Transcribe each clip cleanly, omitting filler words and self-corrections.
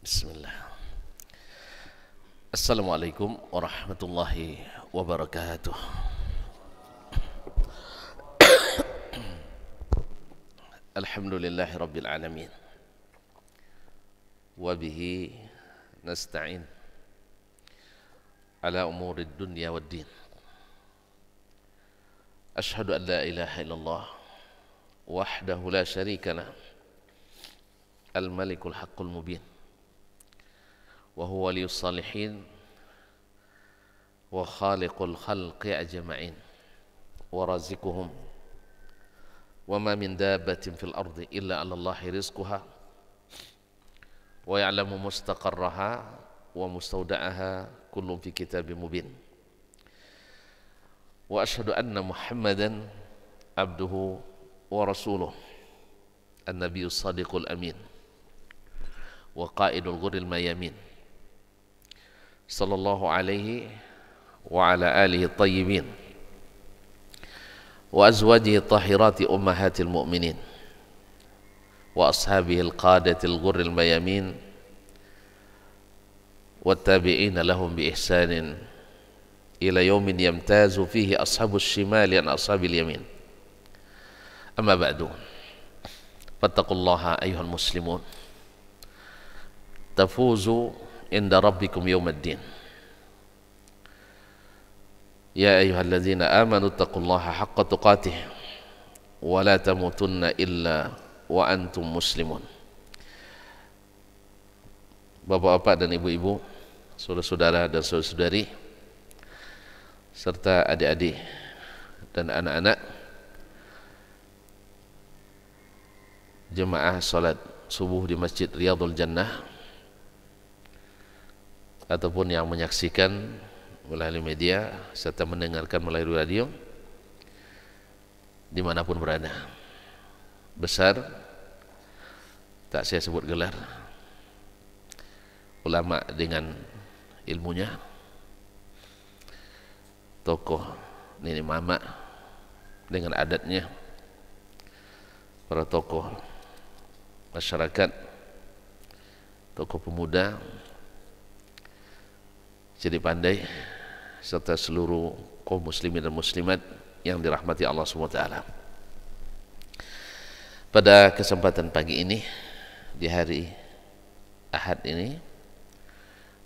Bismillah. Assalamualaikum warahmatullahi wabarakatuh. Alhamdulillahi rabbil alamin. Wabihi nasta'in ala umuri dunya wad din. Ashhadu an la ilaha illallah wahdahu la syarika lah, al-malikul haqqul mubin, wa huwa waliyus salihin wa khaliqul khalqi ajma'in wa razikuhum wa ma min dabbatin fil ardi illa 'ala Allahi rizquha wa ya'lamu mustaqarraha wa mustawda'aha kullun fi kitabim mubin. Wa ashhadu anna Muhammadan abduhu wa rasuluh, an-nabiyyus sadiqul amin wa qaidul ghurril mayamin, sallallahu alaihi wa ala alihi tayyibin wa azwajihi tahirati ummahatil mu'minin wa ashabihi al-qadatil ghurril mayamin wa tabi'ina lahum bi ihsanin ila yaumin yamtazu fihi ashabus shimali an ashabil yamin. Amma ba'du, fattaqullaha ayyuhal muslimun tafuzu inda rabbikum yawmaddin. Ya ayyuhalladzina amanu taqullaha haqqa tuqatih wa la tamutunna illa wa antum muslimun. Bapak-bapak dan ibu-ibu, saudara-saudara dan saudari, serta adik-adik dan anak-anak jemaah salat subuh di Masjid Riyadhul Jannah ataupun yang menyaksikan melalui media serta mendengarkan melalui radio dimanapun berada. Besar tak saya sebut gelar, ulama dengan ilmunya, tokoh nenek mama dengan adatnya, para tokoh masyarakat, tokoh pemuda, jadi pandai, serta seluruh kaum muslimin dan muslimat yang dirahmati Allah SWT. Pada kesempatan pagi ini, di hari Ahad ini,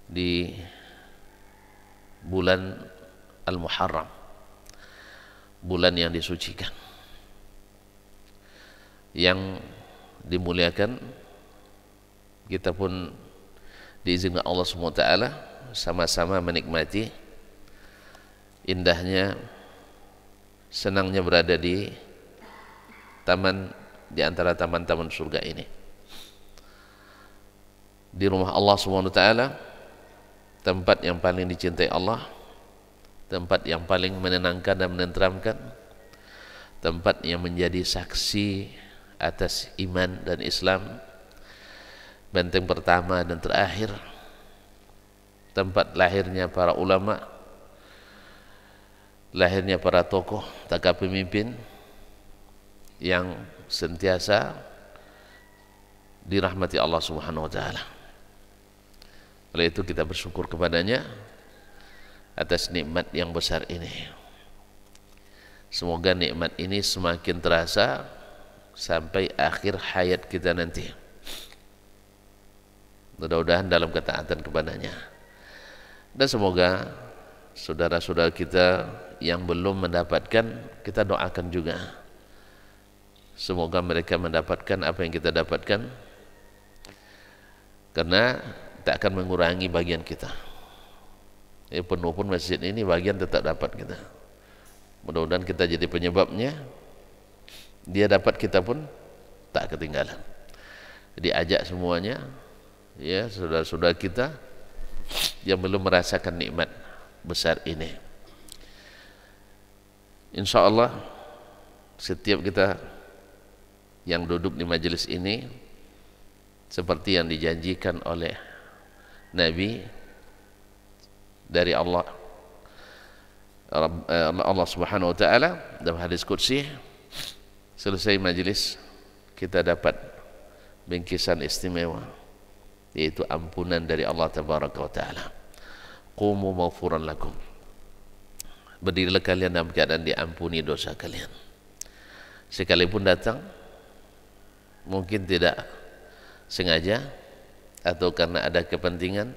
di bulan Al-Muharram, bulan yang disucikan, yang dimuliakan, kita pun diizinkan Allah SWT sama-sama menikmati indahnya, senangnya berada di taman, di antara taman-taman surga ini, di rumah Allah SWT, tempat yang paling dicintai Allah, tempat yang paling menenangkan dan menenteramkan, tempat yang menjadi saksi atas iman dan Islam, benteng pertama dan terakhir, tempat lahirnya para ulama, lahirnya para tokoh taka pemimpin yang sentiasa dirahmati Allah Subhanahu wa taala. Oleh itu kita bersyukur kepadanya atas nikmat yang besar ini. Semoga nikmat ini semakin terasa sampai akhir hayat kita nanti, mudah-mudahan dalam ketaatan kepadanya. Dan semoga saudara-saudara kita yang belum mendapatkan, kita doakan juga, semoga mereka mendapatkan apa yang kita dapatkan, karena tak akan mengurangi bagian kita. Penuh pun masjid ini, bagian tetap dapat kita. Mudah-mudahan kita jadi penyebabnya, dia dapat, kita pun tak ketinggalan. Diajak semuanya, ya, saudara-saudara kita yang belum merasakan nikmat besar ini. Insya Allah setiap kita yang duduk di majelis ini, seperti yang dijanjikan oleh Nabi dari Allah Subhanahu wa taala dalam hadis qudsi, selesai majelis kita dapat bingkisan istimewa yaitu ampunan dari Allah tabaraka wa taala. Qumu maghfuran lakum, berdirilah kalian dalam keadaan diampuni dosa kalian. Sekalipun datang mungkin tidak sengaja, atau karena ada kepentingan,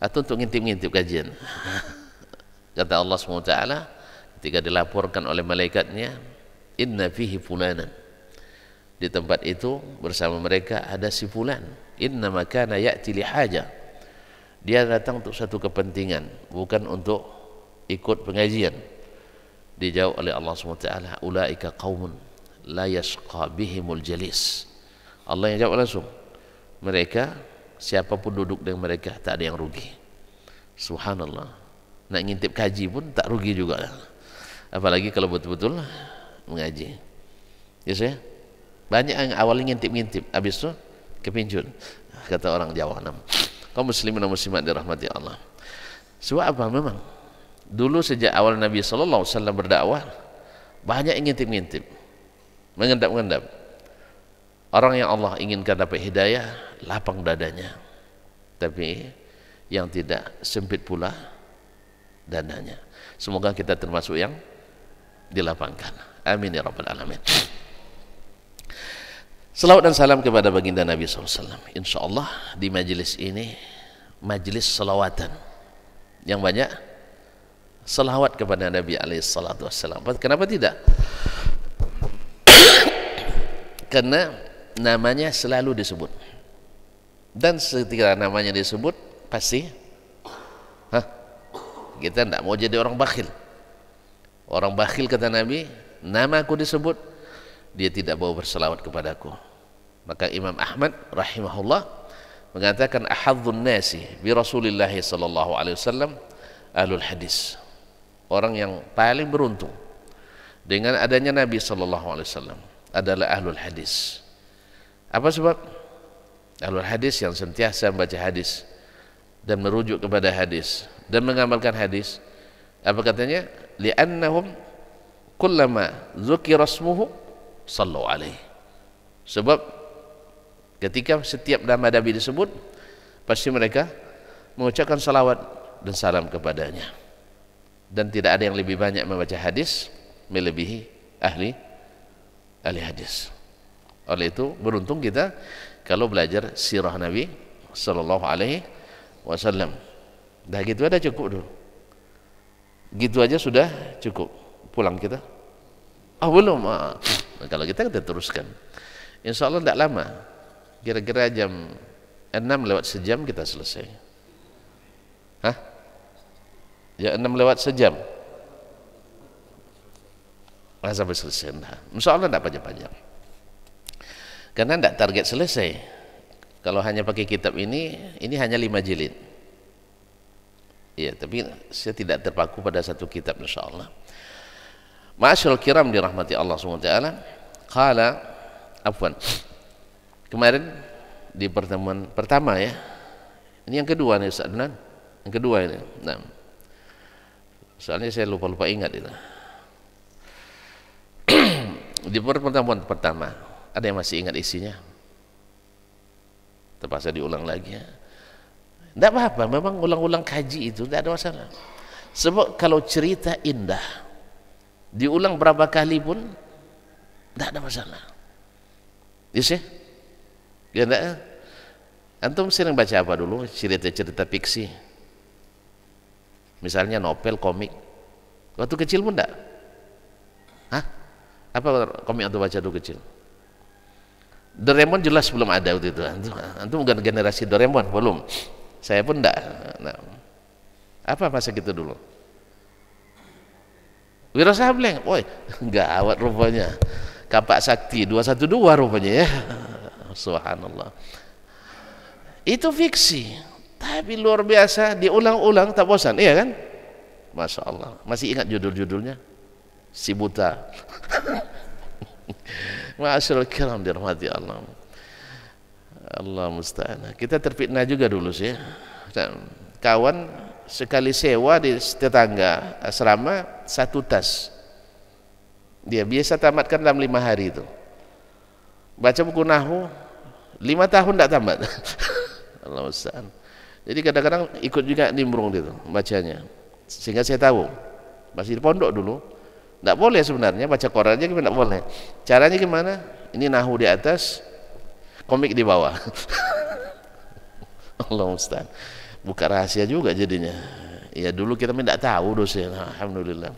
atau untuk ngintip-ngintip kajian. Kata Allah SWT ketika dilaporkan oleh malaikatnya, inna fihi fulanan, di tempat itu bersama mereka ada si fulan, inna makana ya'ti li haja, dia datang untuk satu kepentingan, bukan untuk ikut pengajian. Dijawab oleh Allah SWT, ulaika qaumun la yashqa bihimul jalis. Allah yang jawab langsung, mereka, siapapun duduk dengan mereka tak ada yang rugi. Subhanallah, nak ngintip kaji pun tak rugi juga, apalagi kalau betul-betul mengaji. Ya saya, banyak yang awalnya ngintip-ngintip, habis itu kepincut, kata orang Jawa. Kaum muslimin dan muslimat dirahmati Allah. Sebab apa? Memang dulu sejak awal Nabi sallallahu alaihi wasallam berdakwah, banyak yang ngintip-ngintip, mengendap-endap. Orang yang Allah inginkan dapat hidayah, lapang dadanya, tapi yang tidak, sempit pula dadanya. Semoga kita termasuk yang dilapangkan. Amin ya rabbal alamin. Salawat dan salam kepada baginda Nabi SAW. InsyaAllah di majlis ini majlis salawatan yang banyak salawat kepada Nabi SAW. Kenapa tidak? Karena namanya selalu disebut, dan ketika namanya disebut pasti kita tidak mau jadi orang bakhil. Orang bakhil, kata Nabi, nama aku disebut, dia tidak mau berselawat kepadaku. Maka Imam Ahmad rahimahullah mengatakan, ahadzun nasi bi Rasulillah sallallahu alaihi wasallam ahlul hadis. Orang yang paling beruntung dengan adanya Nabi sallallahu alaihi wasallam adalah ahlul hadis. Apa sebab? Ahlul hadis yang sentiasa membaca hadis dan merujuk kepada hadis dan mengamalkan hadis. Apa katanya? Li'annahum kullama dzukira ismuhu sallu alaihi. Sebab ketika setiap nama Nabi disebut, pasti mereka mengucapkan salawat dan salam kepadanya. Dan tidak ada yang lebih banyak membaca hadis melebihi ahli hadis. Oleh itu beruntung kita kalau belajar sirah Nabi sallallahu alaihi wasallam. Dah gitu ada cukup dulu. Gitu aja sudah cukup. Pulang kita. Belum. Nah, kalau kita teruskan, insya Allah tidak lama, kira-kira jam 6 lewat sejam kita selesai. Jam 6 lewat sejam sampai selesai. Insya Allah tidak panjang-panjang, karena tidak target selesai. Kalau hanya pakai kitab ini hanya 5 jilid. Ya, tapi saya tidak terpaku pada satu kitab, insya Allah. Ma'asyiral kiram dirahmati Allah SWT. Kemarin di pertemuan pertama ya, ini yang kedua nih Ustaz Adnan, yang kedua ini. Nah, soalnya saya lupa ingat itu. Di pertemuan pertama, ada yang masih ingat isinya? Terpaksa diulang lagi ya. Tidak apa-apa, memang ulang-ulang kaji itu tidak ada masalah. Sebab kalau cerita indah diulang berapa kali pun tidak ada masalah. Yes ya? Ya enggak? Antum sering baca apa dulu? Cerita-cerita fiksi. Misalnya novel, komik. Waktu kecil pun enggak? Apa komik antum baca dulu kecil? Doraemon jelas belum ada waktu itu. Antum bukan generasi Doraemon, belum. Saya pun enggak. Nah, apa masa gitu dulu? Wiro Sableng, woi, gawat rupanya. Kapak Sakti 212 rupanya ya. Subhanallah. Itu fiksi, tapi luar biasa, diulang-ulang tak bosan, iya kan? Masya Allah. Masih ingat judul-judulnya? Si Buta. Ma'asyiral kiram dirahmati Allah. Allah musta'an. Kita terfitnah juga dulu sih. Kawan sekali sewa di tetangga asrama 1 tas, dia biasa tamatkan dalam 5 hari itu. Baca buku nahwu 5 tahun tidak tamat. Allah musta'an. Jadi kadang-kadang ikut juga nimbrung itu bacanya, sehingga saya tahu. Masih di pondok dulu tidak boleh sebenarnya baca Quran aja, tidak boleh. Caranya gimana? Ini nahu di atas, komik di bawah. Allah musta'an. Buka rahasia juga jadinya. Ya dulu kita tidak tahu dosen. Alhamdulillah.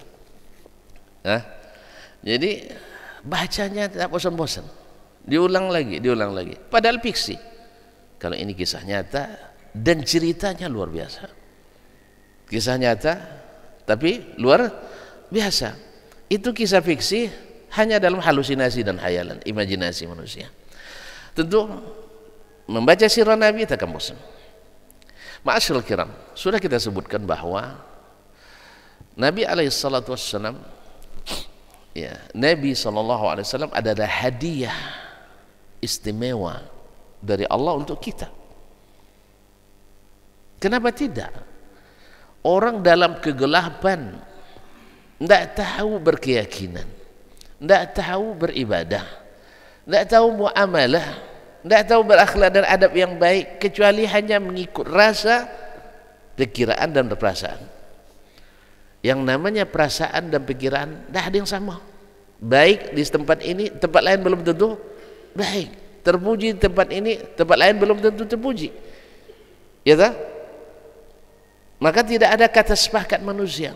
Nah, jadi bacanya tidak bosan-bosan. Diulang lagi, diulang lagi. Padahal fiksi. Kalau ini kisah nyata dan ceritanya luar biasa. Kisah nyata tapi luar biasa. Itu kisah fiksi hanya dalam halusinasi dan khayalan, imajinasi manusia. Tentu membaca sirah Nabi tak akan bosan. Ma'asyiral kiram, sudah kita sebutkan bahwa Nabi alaihissalatu wassalam, ya, Nabi sallallahu alaihi wasallam adalah hadiah istimewa dari Allah untuk kita. Kenapa tidak? Orang dalam kegelapan, tidak tahu berkeyakinan, tidak tahu beribadah, tidak tahu muamalah, tidak tahu berakhlak dan adab yang baik, kecuali hanya mengikut rasa, pikiran dan perasaan. Yang namanya perasaan dan pikiran tidak ada yang sama. Baik di tempat ini, tempat lain belum tentu baik. Terpuji di tempat ini, tempat lain belum tentu terpuji. Ya tak? Maka tidak ada kata sepakat manusia.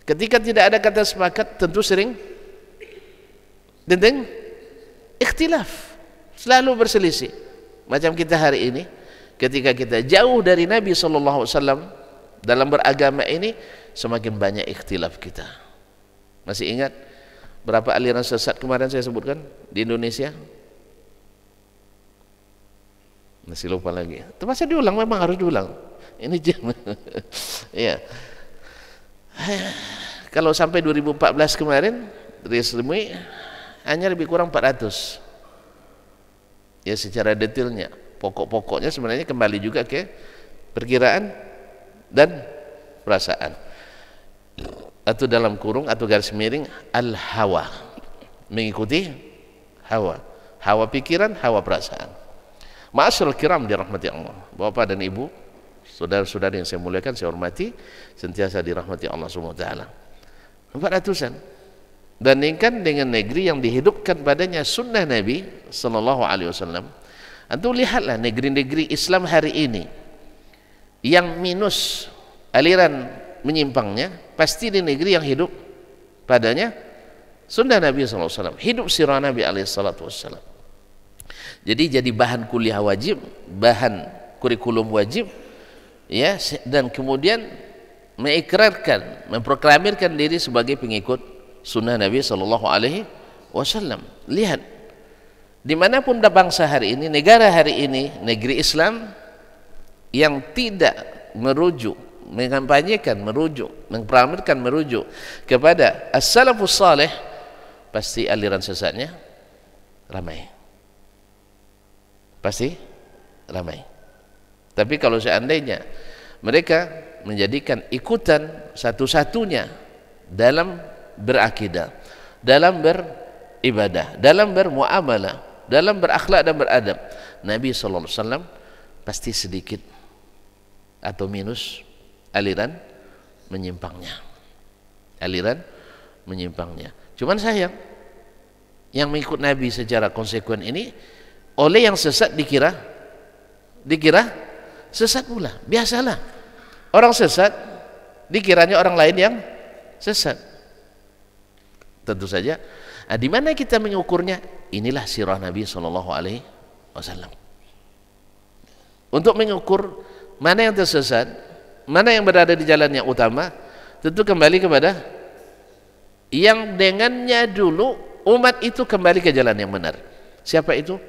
Ketika tidak ada kata sepakat, tentu sering tentang ikhtilaf, selalu berselisih. Macam kita hari ini, ketika kita jauh dari Nabi SAW dalam beragama ini, semakin banyak ikhtilaf kita. Masih ingat berapa aliran sesat kemarin saya sebutkan di Indonesia? Masih lupa lagi. Terpaksa diulang, memang harus diulang. Ini jam. Ya. Kalau sampai 2014 kemarin resmi hanya lebih kurang 400. Ya, secara detailnya, pokok-pokoknya sebenarnya kembali juga ke perkiraan dan perasaan, atau dalam kurung atau garis miring al-hawa, mengikuti hawa, hawa pikiran, hawa perasaan. Ma'asyiral kiram dirahmati Allah, Bapak dan Ibu, saudara-saudara yang saya muliakan, saya hormati, sentiasa dirahmati Allah Subhanahu wa taala. 400-an. Bandingkan dengan negeri yang dihidupkan padanya sunnah Nabi sallallahu alaihi wasallam. Antum lihatlah negeri-negeri Islam hari ini yang minus aliran menyimpangnya, pasti di negeri yang hidup padanya sunnah Nabi sallallahu alaihi wasallam, hidup sirah Nabi alaihi salatu wassalam. Jadi bahan kuliah wajib, bahan kurikulum wajib, ya, dan kemudian mengikrarkan, memproklamirkan diri sebagai pengikut sunnah Nabi sallallahu alaihi wasallam. Lihat, dimanapun bangsa hari ini, negara hari ini, negeri Islam yang tidak merujuk, mengampanyekan, merujuk, memproklamirkan, merujuk kepada as-salafus salih, pasti aliran sesatnya ramai. Pasti ramai. Tapi kalau seandainya mereka menjadikan ikutan satu-satunya dalam berakidah, dalam beribadah, dalam bermuamalah, dalam berakhlak dan beradab, Nabi sallallahu alaihi wasallam pasti sedikit atau minus aliran menyimpangnya. Aliran menyimpangnya. Cuman sayang, yang mengikut Nabi secara konsekuen ini oleh yang sesat dikira sesat pula. Biasalah orang sesat dikiranya orang lain yang sesat. Tentu saja, di mana kita mengukurnya? Inilah sirah Nabi sallallahu alaihi wasallam. Untuk mengukur mana yang tersesat, mana yang berada di jalan yang utama, tentu kembali kepada yang dengannya dulu umat itu kembali ke jalan yang benar. Siapa itu?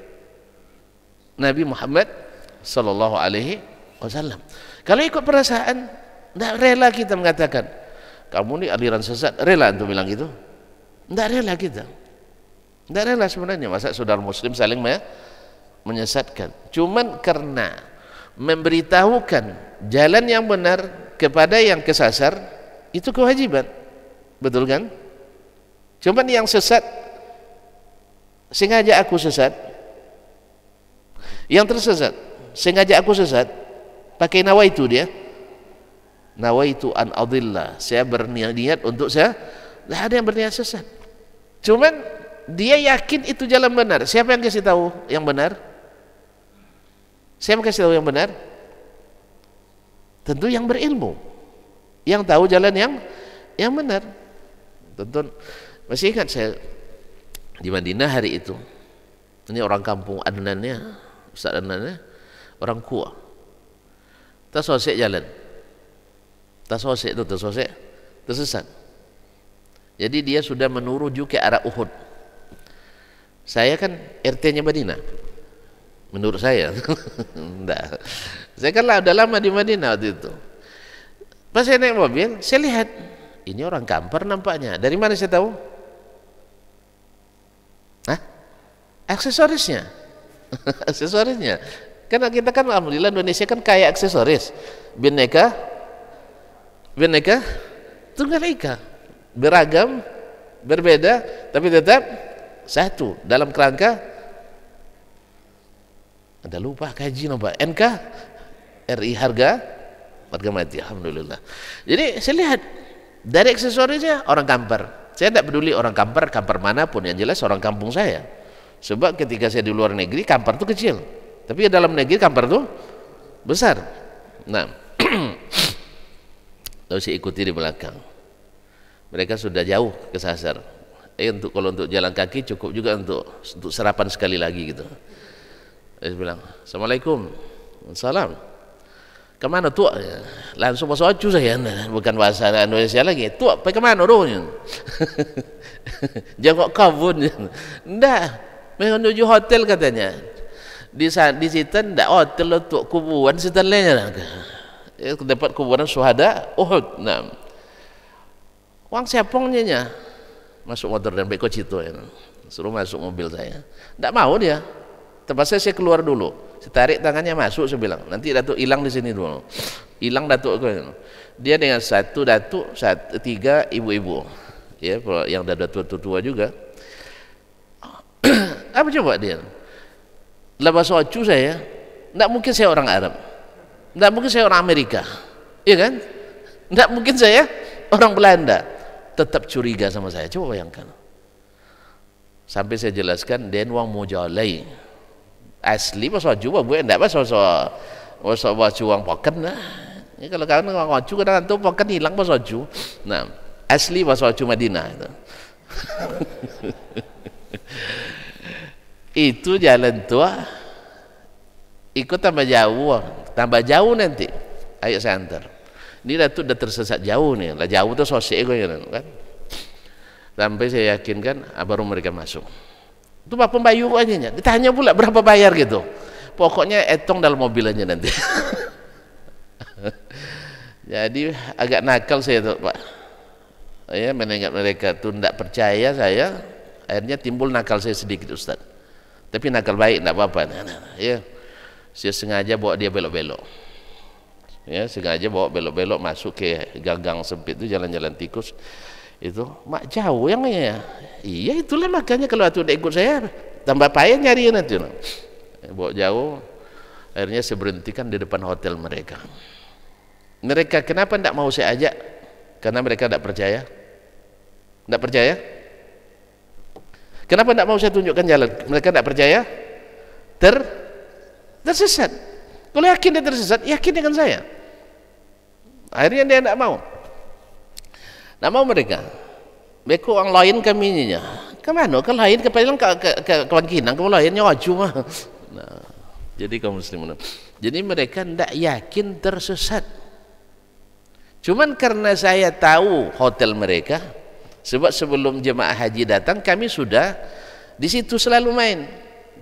Nabi Muhammad sallallahu alaihi wasallam. Kalau ikut perasaan, tidak rela kita mengatakan kamu ini aliran sesat, rela untuk bilang gitu? Tidak rela kita, tidak rela sebenarnya. Masa saudara muslim saling menyesatkan? Cuman karena memberitahukan jalan yang benar kepada yang kesasar, itu kewajiban, betul kan? Cuman yang sesat sengaja aku sesat, yang tersesat sengaja aku sesat, pakai nawaitu dia. Nawaitu an adillah, saya berniat untuk saya, tidak ada yang berniat sesat. Cuman dia yakin itu jalan benar. Siapa yang kasih tahu yang benar? Siapa yang kasih tahu yang benar? Tentu yang berilmu, yang tahu jalan yang benar. Tentu masih ingat saya di Madinah hari itu. Ini orang kampung Adnannya, Ustaz Adnannya, orang Kuah. Tersosek jalan. Tersesat. Jadi dia sudah menuju ke arah Uhud. Saya kan RT-nya Madinah. Menurut saya. Enggak. Saya kan udah lama di Madinah waktu itu. Pas saya naik mobil, saya lihat ini orang Kampar nampaknya. Dari mana saya tahu? Hah? Aksesorisnya. Aksesorisnya. Karena kita kan alhamdulillah Indonesia kan kaya aksesoris. Bineka Tunggal Ika, beragam, berbeda, tapi tetap satu dalam kerangka. Ada lupa kaji nampak NKRI harga mati, alhamdulillah. Jadi saya lihat dari aksesorisnya orang Kampar. Saya tidak peduli orang Kampar manapun, yang jelas orang kampung saya. Sebab ketika saya di luar negeri Kampar itu kecil, tapi dalam negeri Kampar itu besar. Nah, lalu saya ikuti di belakang. Mereka sudah jauh kesasar. Kalau untuk jalan kaki cukup juga untuk sarapan sekali lagi gitu. Saya bilang, Assalamualaikum. Salam. Kemana tuak? Langsung bahasa Ocu saya, bukan bahasa Indonesia lagi. Tuak, pergi kemana doanya? Jangkok kabun. Enggak, menuju hotel katanya. Di situ enggak hotel untuk kuburan situ lainnya. Dapat kuburan syuhada Uhud. Nah, uang siapongnya masuk motor dan beko cito ya. Suruh masuk mobil saya. Tidak mau dia. Terpaksa saya keluar dulu. Saya tarik tangannya masuk, saya bilang, nanti datuk hilang di sini dulu. Hilang datuk. Dia dengan satu datuk, tiga ibu-ibu. Ya, yang dah tua juga. Apa coba dia? Bahasa Ocu saya. Tidak mungkin saya orang Arab. Tidak mungkin saya orang Amerika, iya kan? Tidak mungkin saya orang Belanda. Tetap curiga sama saya. Coba bayangkan. Sampai saya jelaskan, dan wang mujalai asli bahasa Jawa, gue tidak bahasa wang poken lah. Ini kalau kalian orang Ocu kadang-kadang tuh poken hilang bahasa Ocu. Nah, asli bahasa Ocu Madinah itu. Itu jalan tua. Ikut tambah jauh nanti. Ayo saya antar. Ini datuk udah tersesat jauh nih, lah jauh tuh sosek kan. Sampai saya yakinkan, baru mereka masuk. Itu Pak Pembayu aja, ditanya pula berapa bayar gitu. Pokoknya etong dalam mobil aja nanti. Jadi agak nakal saya tuh Pak. Ya, menengok mereka tuh tidak percaya saya. Akhirnya timbul nakal saya sedikit Ustaz. Tapi nakal baik, tidak apa-apa. Ya. Saya sengaja bawa dia belok-belok. Ya, sengaja bawa belok-belok masuk ke gagang sempit itu, jalan-jalan tikus. Itu mak jauh yang ya. Iya, itulah makanya kalau itu udah ikut saya tambah payah nyari nanti. Bawa jauh. Akhirnya saya berhentikan di depan hotel mereka. Mereka kenapa tidak mau saya ajak? Karena mereka tidak percaya. Tidak percaya? Kenapa tidak mau saya tunjukkan jalan? Mereka tidak percaya. Tersesat. Kalau yakin dia tersesat, yakin dengan saya. Akhirnya dia tidak mau. Tidak mau mereka. Beko orang lain kaminya. Kemana? Ke lain ke kawan kinang, ke lainnya wajib mah. Nah, jadi kaum muslimin. Jadi mereka tidak yakin tersesat. Cuman karena saya tahu hotel mereka, sebab sebelum jemaah haji datang kami sudah di situ selalu main,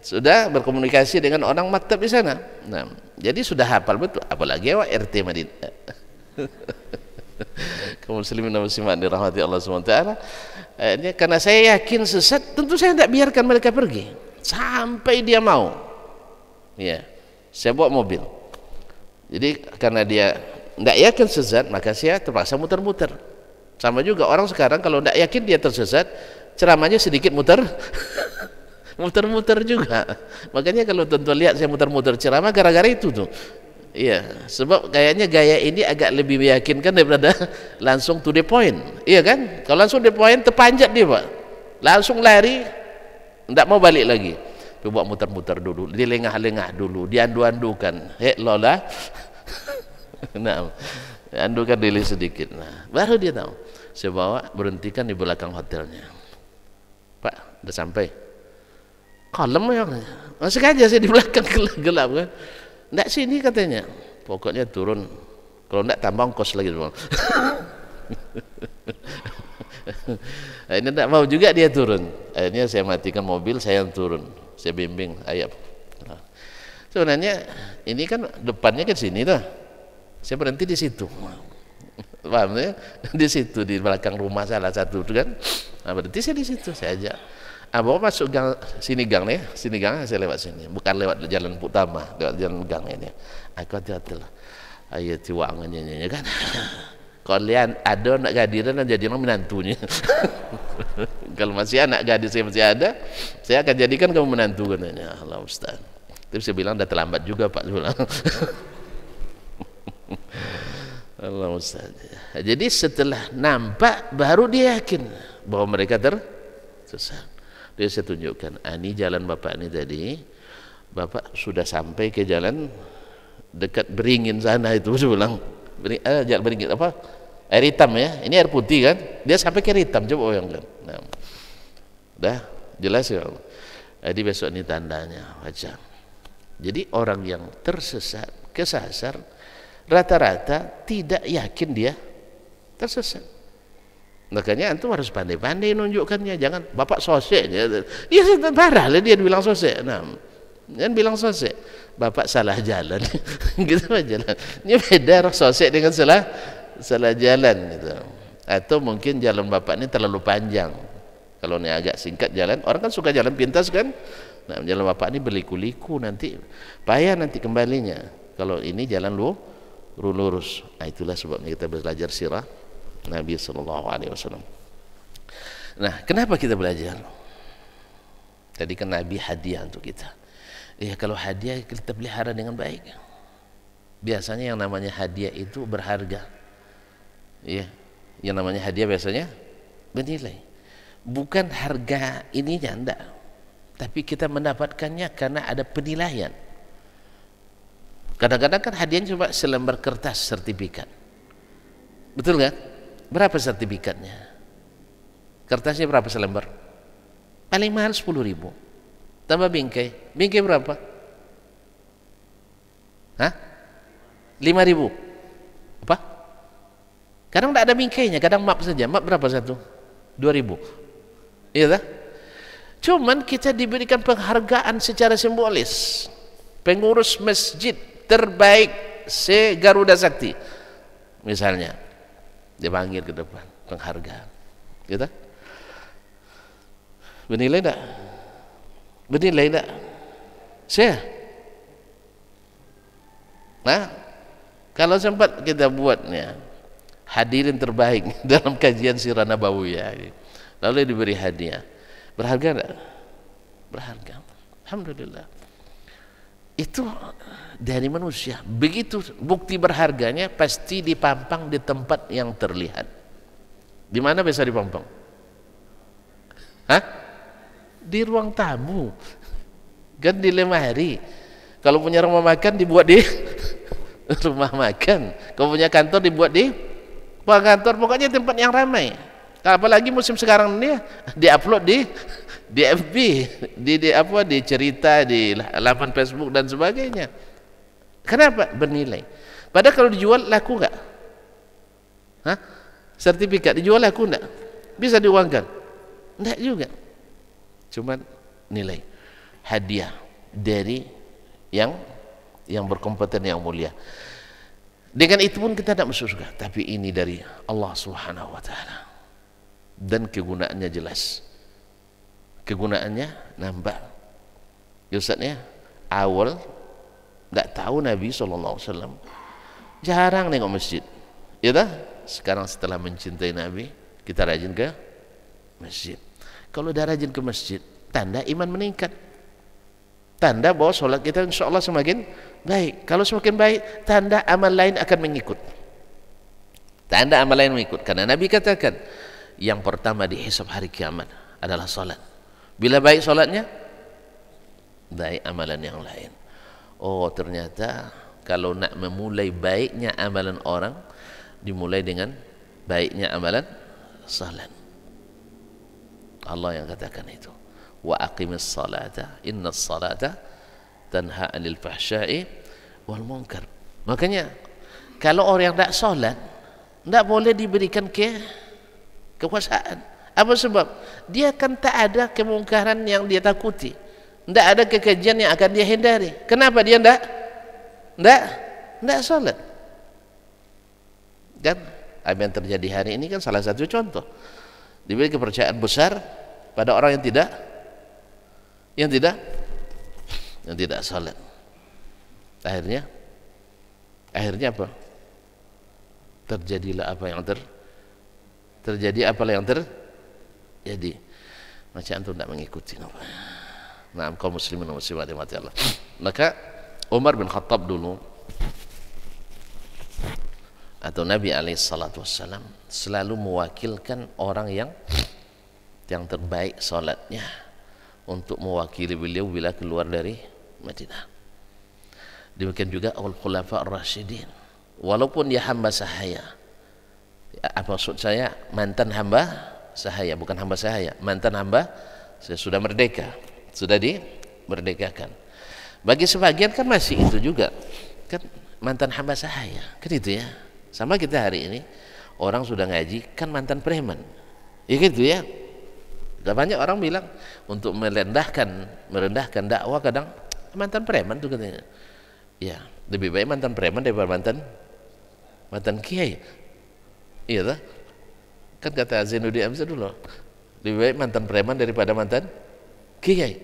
sudah berkomunikasi dengan orang maktab di sana. Nah, jadi sudah hafal betul, apalagi awak RT Madinah. Kaum muslimin dan muslimat dirahmati Allah SWT. Ini karena saya yakin sesat, tentu saya tidak biarkan mereka pergi sampai dia mau. Ya, saya bawa mobil. Jadi karena dia tidak yakin sesat, maka saya terpaksa muter-muter. Sama juga orang sekarang kalau tidak yakin dia tersesat, ceramahnya sedikit muter muter-muter juga. Makanya kalau tonton lihat saya muter-muter ceramah gara-gara itu tuh. Iya, sebab kayaknya gaya ini agak lebih meyakinkan daripada langsung to the point. Iya kan? Kalau langsung to the point terpanjat dia, Pak. Langsung lari, enggak mau balik lagi. Coba muter-muter dulu, dilengah-lengah dulu, diandu-andukan. Lola. Nah, andukan diri sedikit. Nah, baru dia tahu. Saya bawa, berhentikan di belakang hotelnya. Pak, udah sampai. Kalem ya. Masih aja saya di belakang gelap kan. Nggak sini katanya, pokoknya turun, kalau nggak tambah ongkos lagi semua. Ini nggak mau juga dia turun. Akhirnya saya matikan mobil, saya yang turun, saya bimbing ayah. Sebenarnya ini kan depannya ke sini tuh, saya berhenti di situ, paham ya? Di situ di belakang rumah salah satu tuh kan, nah, berhenti saya di situ, saya ajak. Bawa masuk gang, sini gang nih, sini gang saya lewat sini, bukan lewat jalan utama, lewat jalan gang ini. Aku hati-hati lah, ayo tiwangannya kan. Kalian ada anak gadis dan jadi orang menantunya. Kalau masih anak gadis saya masih ada, saya akan jadikan kamu menantu katanya. Allah Ustaz. Tapi saya bilang dah terlambat juga Pak. Allah Ustaz. Jadi setelah nampak baru dia yakin bahwa mereka tersesat. Dia saya tunjukkan, ini jalan bapak ini tadi, bapak sudah sampai ke jalan dekat Beringin sana itu, saya bilang, jalan Beringin apa? Air hitam ya, ini air putih kan? Dia sampai ke air hitam, coba bayangkan. Nah, dah jelas ya. Jadi besok ini tandanya, baca. Jadi orang yang tersesat, kesasar, rata-rata tidak yakin dia tersesat. Makanya antum harus pandai-pandai nunjukkannya, jangan bapak sosek ya parah lah dia bilang sosek. Nah, jangan bilang sosek, bapak salah jalan. Gitu aja lah. Ini beda sosek dengan salah jalan gitu. Atau mungkin jalan bapak ini terlalu panjang, kalau ini agak singkat jalan, orang kan suka jalan pintas kan. Nah, jalan bapak ini berliku-liku, nanti payah nanti kembalinya. Kalau ini jalan lurus. Nah, itulah sebabnya kita belajar sirah Nabi Sallallahu Alaihi Wasallam. Nah, kenapa kita belajar? Tadi kan Nabi hadiah untuk kita. Ya, kalau hadiah kita pelihara dengan baik. Biasanya yang namanya hadiah itu berharga. Ya, yang namanya hadiah biasanya bernilai. Bukan harga ininya, enggak. Tapi kita mendapatkannya karena ada penilaian. Kadang-kadang kan hadiahnya cuma selembar kertas sertifikat. Betul kan? Berapa sertifikatnya? Kertasnya berapa selembar? Paling mahal 10.000. Tambah bingkai. Bingkai berapa? Hah? 5.000. Apa? Kadang tidak ada bingkainya, kadang map saja. Map berapa satu? 2.000. Iya tak? Cuman kita diberikan penghargaan secara simbolis. Pengurus masjid terbaik se-Garuda Sakti misalnya, dia panggil ke depan, penghargaan, gitu. Bernilai tak? Bernilai tak? Saya. Nah, kalau sempat kita buatnya hadirin terbaik dalam kajian sirah nabawiyah, lalu diberi hadiah, berharga tak? Berharga. Alhamdulillah. Itu dari manusia. Begitu bukti berharganya pasti dipampang di tempat yang terlihat. Di mana bisa dipampang? Hah? Di ruang tamu. Kan di lemari. Kalau punya rumah makan dibuat di rumah makan. Kalau punya kantor dibuat di kantor. Pokoknya tempat yang ramai. Apalagi musim sekarang ini diupload di FB, di cerita, di laman Facebook dan sebagainya. Kenapa? Bernilai. Padahal kalau dijual laku enggak? Hah? Sertifikat dijual laku enggak? Bisa diuangkan? Enggak juga. Cuman nilai hadiah dari yang berkompeten, yang mulia. Dengan itu pun kita tidak masuk surga, tapi ini dari Allah Subhanahu wa taala. Dan kegunaannya jelas. Kegunaannya nampak. Ya Ustaznya, awal enggak tahu Nabi SAW, jarang nengok masjid. Ya dah? Sekarang setelah mencintai Nabi, kita rajin ke masjid. Kalau dah rajin ke masjid, tanda iman meningkat, tanda bahwa sholat kita insya Allah semakin baik. Kalau semakin baik, tanda amal lain akan mengikut, tanda amal lain mengikut. Karena Nabi katakan yang pertama dihisab hari kiamat adalah sholat. Bila baik sholatnya, baik amalan yang lain. Oh, ternyata kalau nak memulai baiknya amalan orang, dimulai dengan baiknya amalan salat. Allah yang katakan itu, wa aqimis salata innas salata tanha 'anil fahsya'i wal munkar. Makanya kalau orang yang tidak salat, tidak boleh diberikan kekuasaan. Apa sebab? Dia kan tak ada kemungkaran yang dia takuti, tidak ada kekejian yang akan dia hindari. Kenapa dia tidak salat? Dan apa yang terjadi hari ini kan salah satu contoh. Diberi kepercayaan besar pada orang yang tidak salat. Akhirnya apa? Terjadilah apa yang terjadi, apalah yang terjadi. Macam antum tidak mengikuti. Nah, kaum muslimin dan muslimat yang mati Allah. Maka Umar bin Khattab dulu, atau Nabi alaihissalatu wassalam, selalu mewakilkan orang yang terbaik salatnya untuk mewakili beliau bila keluar dari Madinah. Demikian juga al-khulafa ar-rasyidin, walaupun dia hamba sahaya. Apa maksud saya? Mantan hamba sahaya, bukan hamba sahaya, mantan hamba saya sudah merdeka, sudah dimerdekakan. Bagi sebagian kan masih itu juga kan mantan hamba sahaya, kan itu ya. Sama kita hari ini, orang sudah ngaji kan mantan preman, ya gitu ya. Sudah banyak orang bilang untuk merendahkan dakwah, kadang mantan preman tuh katanya. Ya, lebih baik mantan preman daripada mantan kiai. Iya tak? Kan kata Zainuddin Amzah dulu, lebih baik mantan preman daripada mantan kiai.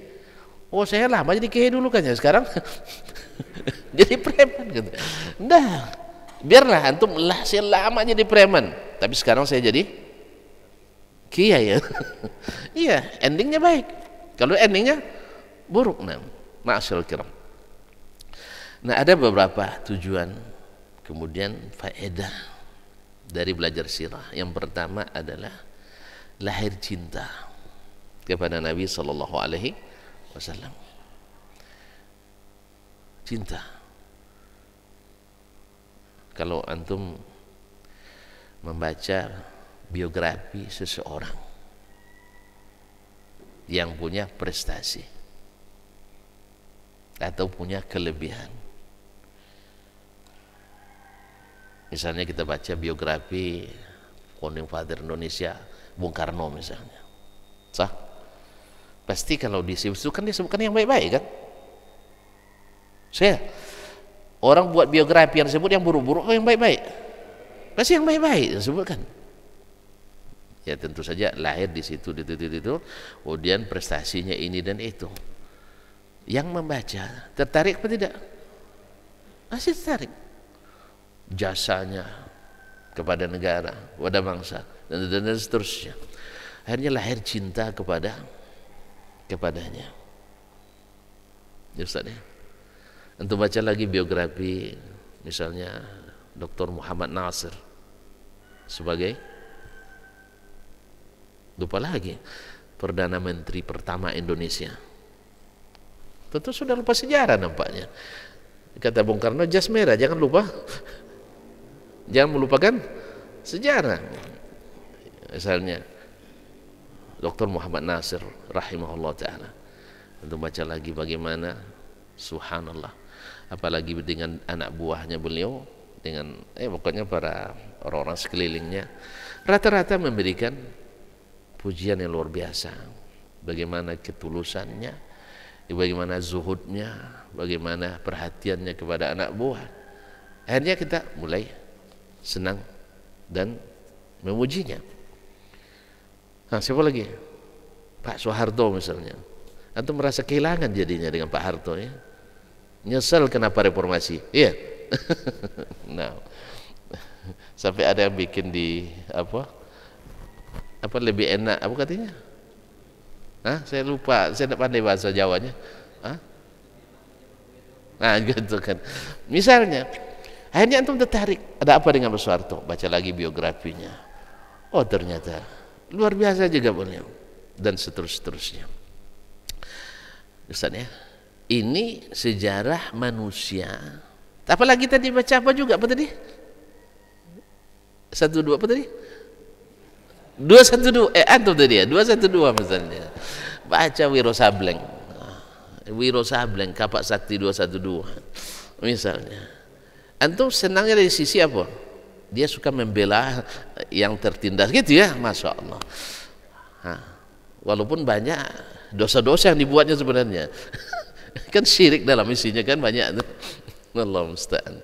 Oh, saya lama jadi kiai dulu kan ya, sekarang jadi preman gitu. Nah, biarlah antum lah, saya lama jadi preman, tapi sekarang saya jadi kiai ya. Iya, endingnya baik. Kalau endingnya buruk, nah, ma'asyarul kiram. Nah, ada beberapa tujuan kemudian faedah dari belajar sirah. Yang pertama adalah lahir cinta kepada Nabi sallallahu alaihi wasallam. Cinta. Kalau antum membaca biografi seseorang yang punya prestasi atau punya kelebihan, misalnya kita baca biografi Founding Father Indonesia Bung Karno misalnya, sah? Pasti kalau disebutkan dia sebutkan yang baik-baik kan? Orang buat biografi yang disebut yang buruk-buruk atau yang baik-baik? Pasti yang baik-baik disebutkan. Ya tentu saja lahir di situ, kemudian prestasinya ini dan itu. Yang membaca tertarik apa tidak? Masih tertarik. Jasanya kepada negara, kepada bangsa, dan seterusnya. Akhirnya lahir cinta kepadanya. Ya Ustaz ya. Untuk baca lagi biografi misalnya Dr. Muhammad Nasir sebagai, lupa lagi, Perdana Menteri pertama Indonesia. Tentu sudah lupa sejarah nampaknya. Kata Bung Karno, jas merah, jangan lupa, jangan melupakan sejarah. Misalnya Dr. Muhammad Nasir rahimahullah ta'ala. Untuk baca lagi bagaimana subhanallah, apalagi dengan anak buahnya beliau, dengan pokoknya para orang-orang sekelilingnya, rata-rata memberikan pujian yang luar biasa. Bagaimana ketulusannya, bagaimana zuhudnya, bagaimana perhatiannya kepada anak buah. Akhirnya kita mulai senang dan memujinya. Nah, siapa lagi? Pak Soeharto misalnya. Antum merasa kehilangan jadinya dengan Pak Harto ya. Nyesel kenapa reformasi. Iya. Nah, sampai ada yang bikin di apa lebih enak, apa katanya? Hah? Saya lupa, saya tidak pandai bahasa Jawanya. Hah? Nah gitu kan. Misalnya, akhirnya antum tertarik, ada apa dengan Pak Soeharto? Baca lagi biografinya. Oh ternyata luar biasa juga beliau, dan seterusnya. Ustaz ya, ini sejarah manusia. Apalagi tadi baca apa juga, apa tadi? 12 apa tadi? 212, antum tadi ya, 212 misalnya. Baca Wiro Sableng. Wiro Sableng, Kapak Sakti 212 misalnya. Antum senangnya dari sisi apa? Dia suka membela yang tertindas gitu ya, Masya Allah. Walaupun banyak dosa-dosa yang dibuatnya sebenarnya. Kan syirik dalam isinya kan banyak. Allah musta'an.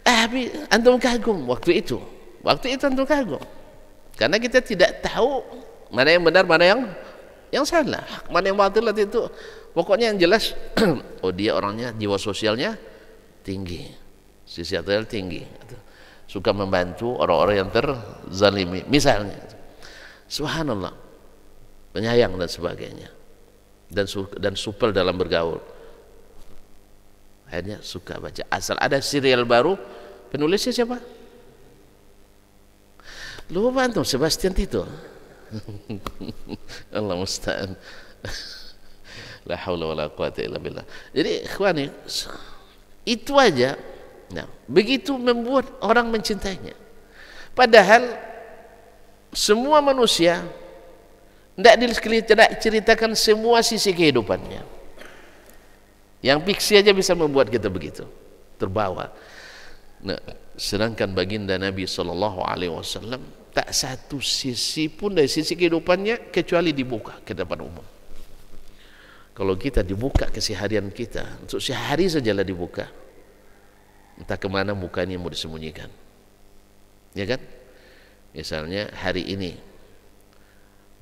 Tapi antum kagum waktu itu. Waktu itu antum kagum. Karena kita tidak tahu mana yang benar, mana yang salah, mana yang batil itu. Pokoknya yang jelas, oh dia orangnya jiwa sosialnya tinggi, sisi sosial tinggi, suka membantu orang-orang yang terzalimi, misalnya. Subhanallah, penyayang dan sebagainya, dan supel dalam bergaul. Akhirnya suka baca. Asal ada serial baru, penulisnya siapa? Lupa antum, Sebastian Tito. Allah musta'an. La haula wala quwata illa billah. Jadi ikhwani, itu aja. Nah, begitu membuat orang mencintainya. Padahal semua manusia tidak ceritakan semua sisi kehidupannya. Yang fiksi aja bisa membuat kita begitu, terbawa. Nah, sedangkan baginda Nabi SAW tak satu sisi pun dari sisi kehidupannya kecuali dibuka ke depan umum. Kalau kita dibuka keseharian kita, untuk sehari sajalah dibuka, entah kemana mukanya mau disembunyikan, ya kan? Misalnya hari ini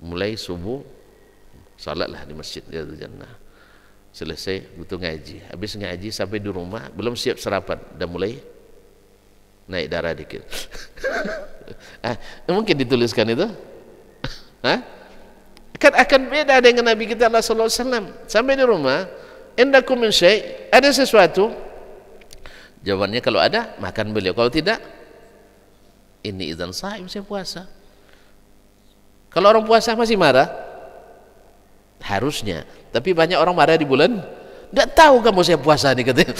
mulai subuh salatlah di masjid Riyadhul Jannah, selesai butuh ngaji, habis ngaji sampai di rumah belum siap sarapan, dah mulai naik darah dikit. Mungkin dituliskan itu? Kan akan beda dengan Nabi kita sallallahu alaihi wasallam. Sampai di rumah, indakum min syai', ada sesuatu? Jawabannya kalau ada, makan beliau. Kalau tidak, ini idzan shaim, saya puasa. Kalau orang puasa masih marah, harusnya. Tapi banyak orang marah di bulan, tidak tahu kamu saya puasa nih katanya.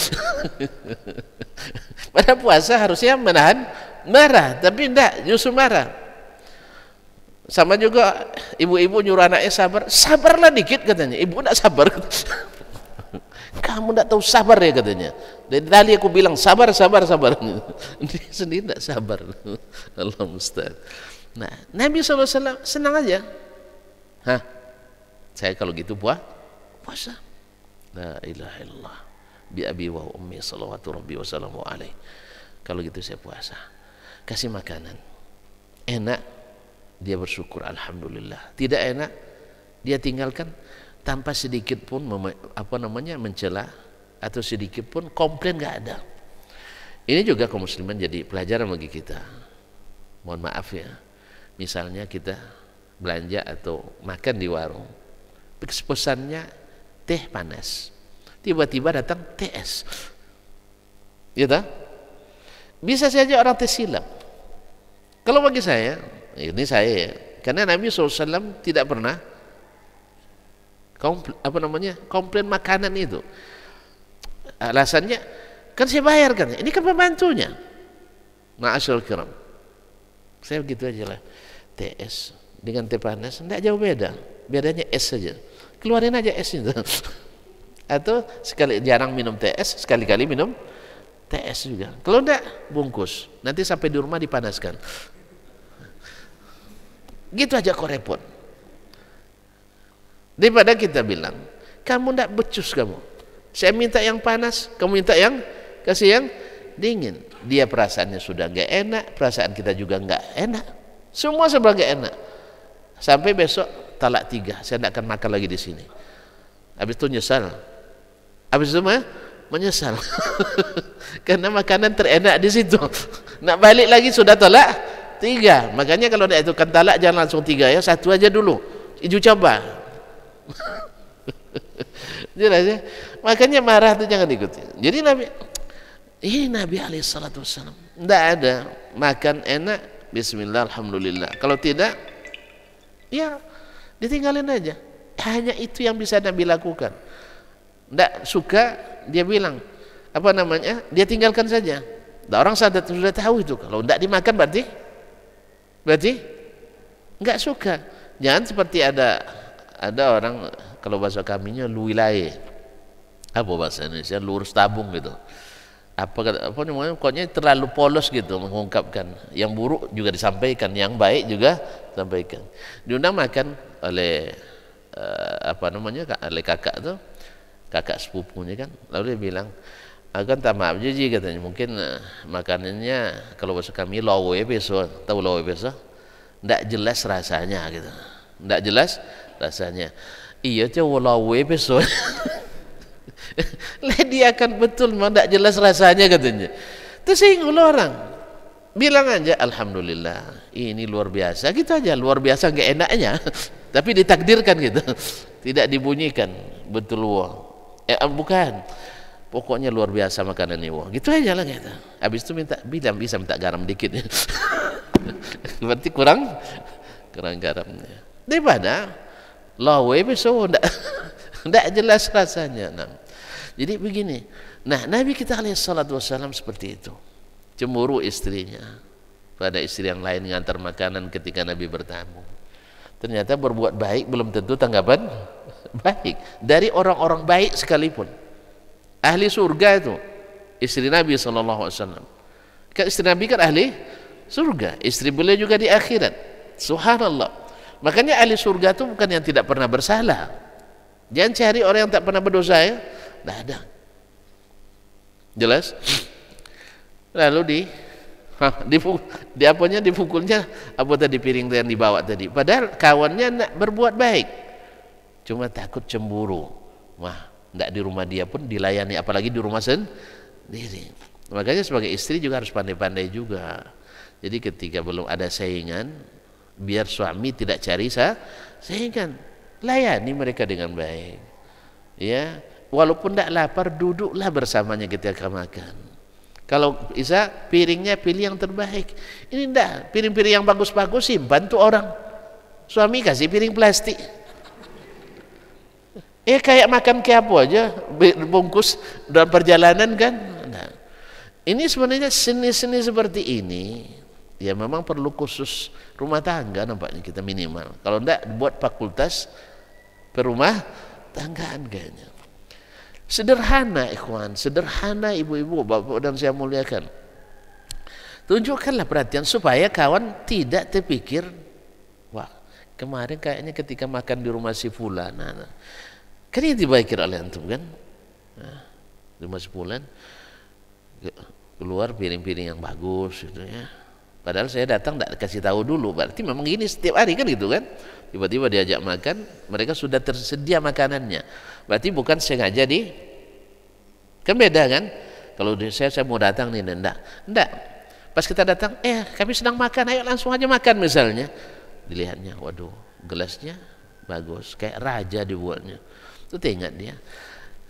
Pada puasa harusnya menahan marah, tapi tidak, justru marah. Sama juga ibu-ibu nyuruh anaknya sabar, sabarlah dikit katanya. Ibu tidak sabar. Kamu tidak tahu sabar ya katanya. Dari tadi aku bilang sabar. Dia sendiri tidak sabar. Allah musta'an. Nah, Nabi SAW senang aja. Saya kalau gitu puasa. La ilaha illallah bi abi wa ummi salawatu rabbi wa salamu alaih. Kalau gitu saya puasa. Kasih makanan enak, dia bersyukur alhamdulillah. Tidak enak, dia tinggalkan tanpa sedikit pun mencela atau sedikit pun komplain, nggak ada. Ini juga kaum muslimin jadi pelajaran bagi kita. Mohon maaf ya, misalnya kita belanja atau makan di warung, pesannya teh panas, tiba-tiba datang teh es, ya tak? Bisa saja orang tersilap. Kalau bagi saya, ini saya, karena Nabi SAW tidak pernah komplain makanan itu. Alasannya kan saya bayar kan, ini kan pembantunya. Ma'asyarul kiram, saya begitu aja lah, teh es dengan teh panas tidak jauh beda, bedanya es saja, keluarin aja esnya. Atau jarang minum teh es, sekali-kali minum teh es juga. Kalau enggak, bungkus, nanti sampai di rumah dipanaskan. Gitu aja kok repot. Daripada kita bilang, kamu enggak becus kamu, saya minta yang panas, kamu minta yang kasih yang dingin. Dia perasaannya sudah enggak enak, perasaan kita juga enggak enak, semua serba enggak enak. Sampai besok talak 3, saya tidak akan makan lagi di sini. Habis itu nyesal, habis itu menyesal. Karena makanan terenak di situ. Nak balik lagi sudah talak 3. Makanya kalau tidak itu kan talak jangan langsung 3 ya, 1 aja dulu. Iju coba. Jelas ya. Makanya marah itu jangan ikuti. Jadi Nabi alaihissalatu wassalam tidak ada makan enak bismillah alhamdulillah. Kalau tidak ya ditinggalin aja. Hanya itu yang bisa Nabi lakukan. Tidak suka dia bilang apa namanya, dia tinggalkan saja. Orang sudah tahu itu. Kalau tidak dimakan berarti nggak suka. Jangan seperti ada orang, kalau bahasa kaminya luwilaye, apa bahasa Indonesia, lurus tabung gitu. Apa namanya, pokoknya terlalu polos gitu mengungkapkan. Yang buruk juga disampaikan, yang baik juga disampaikan. Diundang makan oleh oleh kakak sepupunya kan. Lalu dia bilang, akan tak maaf Ji katanya, mungkin makanannya kalau bahasa kami lowe beso, tahu lowe beso? Ndak jelas rasanya gitu. Ndak jelas rasanya. Iya tuh lowe beso. Dia akan betul memang ndak jelas rasanya katanya. Tersinggung orang. Bilang aja alhamdulillah, ini luar biasa. Gitu aja, luar biasa enggak enaknya. Tapi ditakdirkan gitu. Tidak dibunyikan. Betul wah. Bukan. Pokoknya luar biasa makanan ini wah. Gitu aja lah gitu. Habis itu bisa minta garam dikit. Berarti kurang garamnya. Daripada lawe beso ndak jelas rasanya. Nah, jadi begini. Nah, Nabi kita alaihissalatu wassalam seperti itu. Cemburu istrinya pada istri yang lain, ngantar makanan ketika Nabi bertamu. Ternyata berbuat baik belum tentu tanggapan baik dari orang-orang baik sekalipun. Ahli surga itu istri Nabi SAW. Kan istri Nabi kan ahli surga, istri beliau juga di akhirat. Subhanallah. Makanya ahli surga itu bukan yang tidak pernah bersalah. Jangan cari orang yang tak pernah berdosa ya. Tidak ada. Jelas? Lalu dipukulnya apa tadi, piring yang dibawa tadi. Padahal kawannya nak berbuat baik, cuma takut cemburu. Wah, tidak di rumah dia pun dilayani, apalagi di rumah sendiri. Makanya sebagai istri juga harus pandai-pandai juga. Jadi ketika belum ada saingan, biar suami tidak cari saingan, layani mereka dengan baik. Ya, walaupun tidak lapar, duduklah bersamanya ketika makan. Kalau bisa piringnya pilih yang terbaik. Ini enggak, piring-piring yang bagus-bagus simpan tuh orang. Suami kasih piring plastik. Kayak makan keapo aja, bungkus dalam perjalanan kan. Nah, ini sebenarnya seni-seni seperti ini ya memang perlu khusus rumah tangga nampaknya kita minimal. Kalau enggak buat fakultas perumah tanggaan kayaknya. Sederhana ikhwan, sederhana ibu-ibu, bapak dan saya muliakan. Tunjukkanlah perhatian supaya kawan tidak terpikir, wah kemarin kayaknya ketika makan di rumah si fulan, kan ini dipikir oleh antum kan, di rumah si fulan keluar piring-piring yang bagus gitu ya. Padahal saya datang tidak kasih tahu dulu, berarti memang gini setiap hari kan gitu kan. Tiba-tiba diajak makan, mereka sudah tersedia makanannya. Berarti bukan sengaja kan beda kan? Kalau saya mau datang nih, enggak. Pas kita datang, kami sedang makan, ayo langsung aja makan misalnya. Dilihatnya, waduh, gelasnya bagus, kayak raja dibuatnya. Itu ingat dia,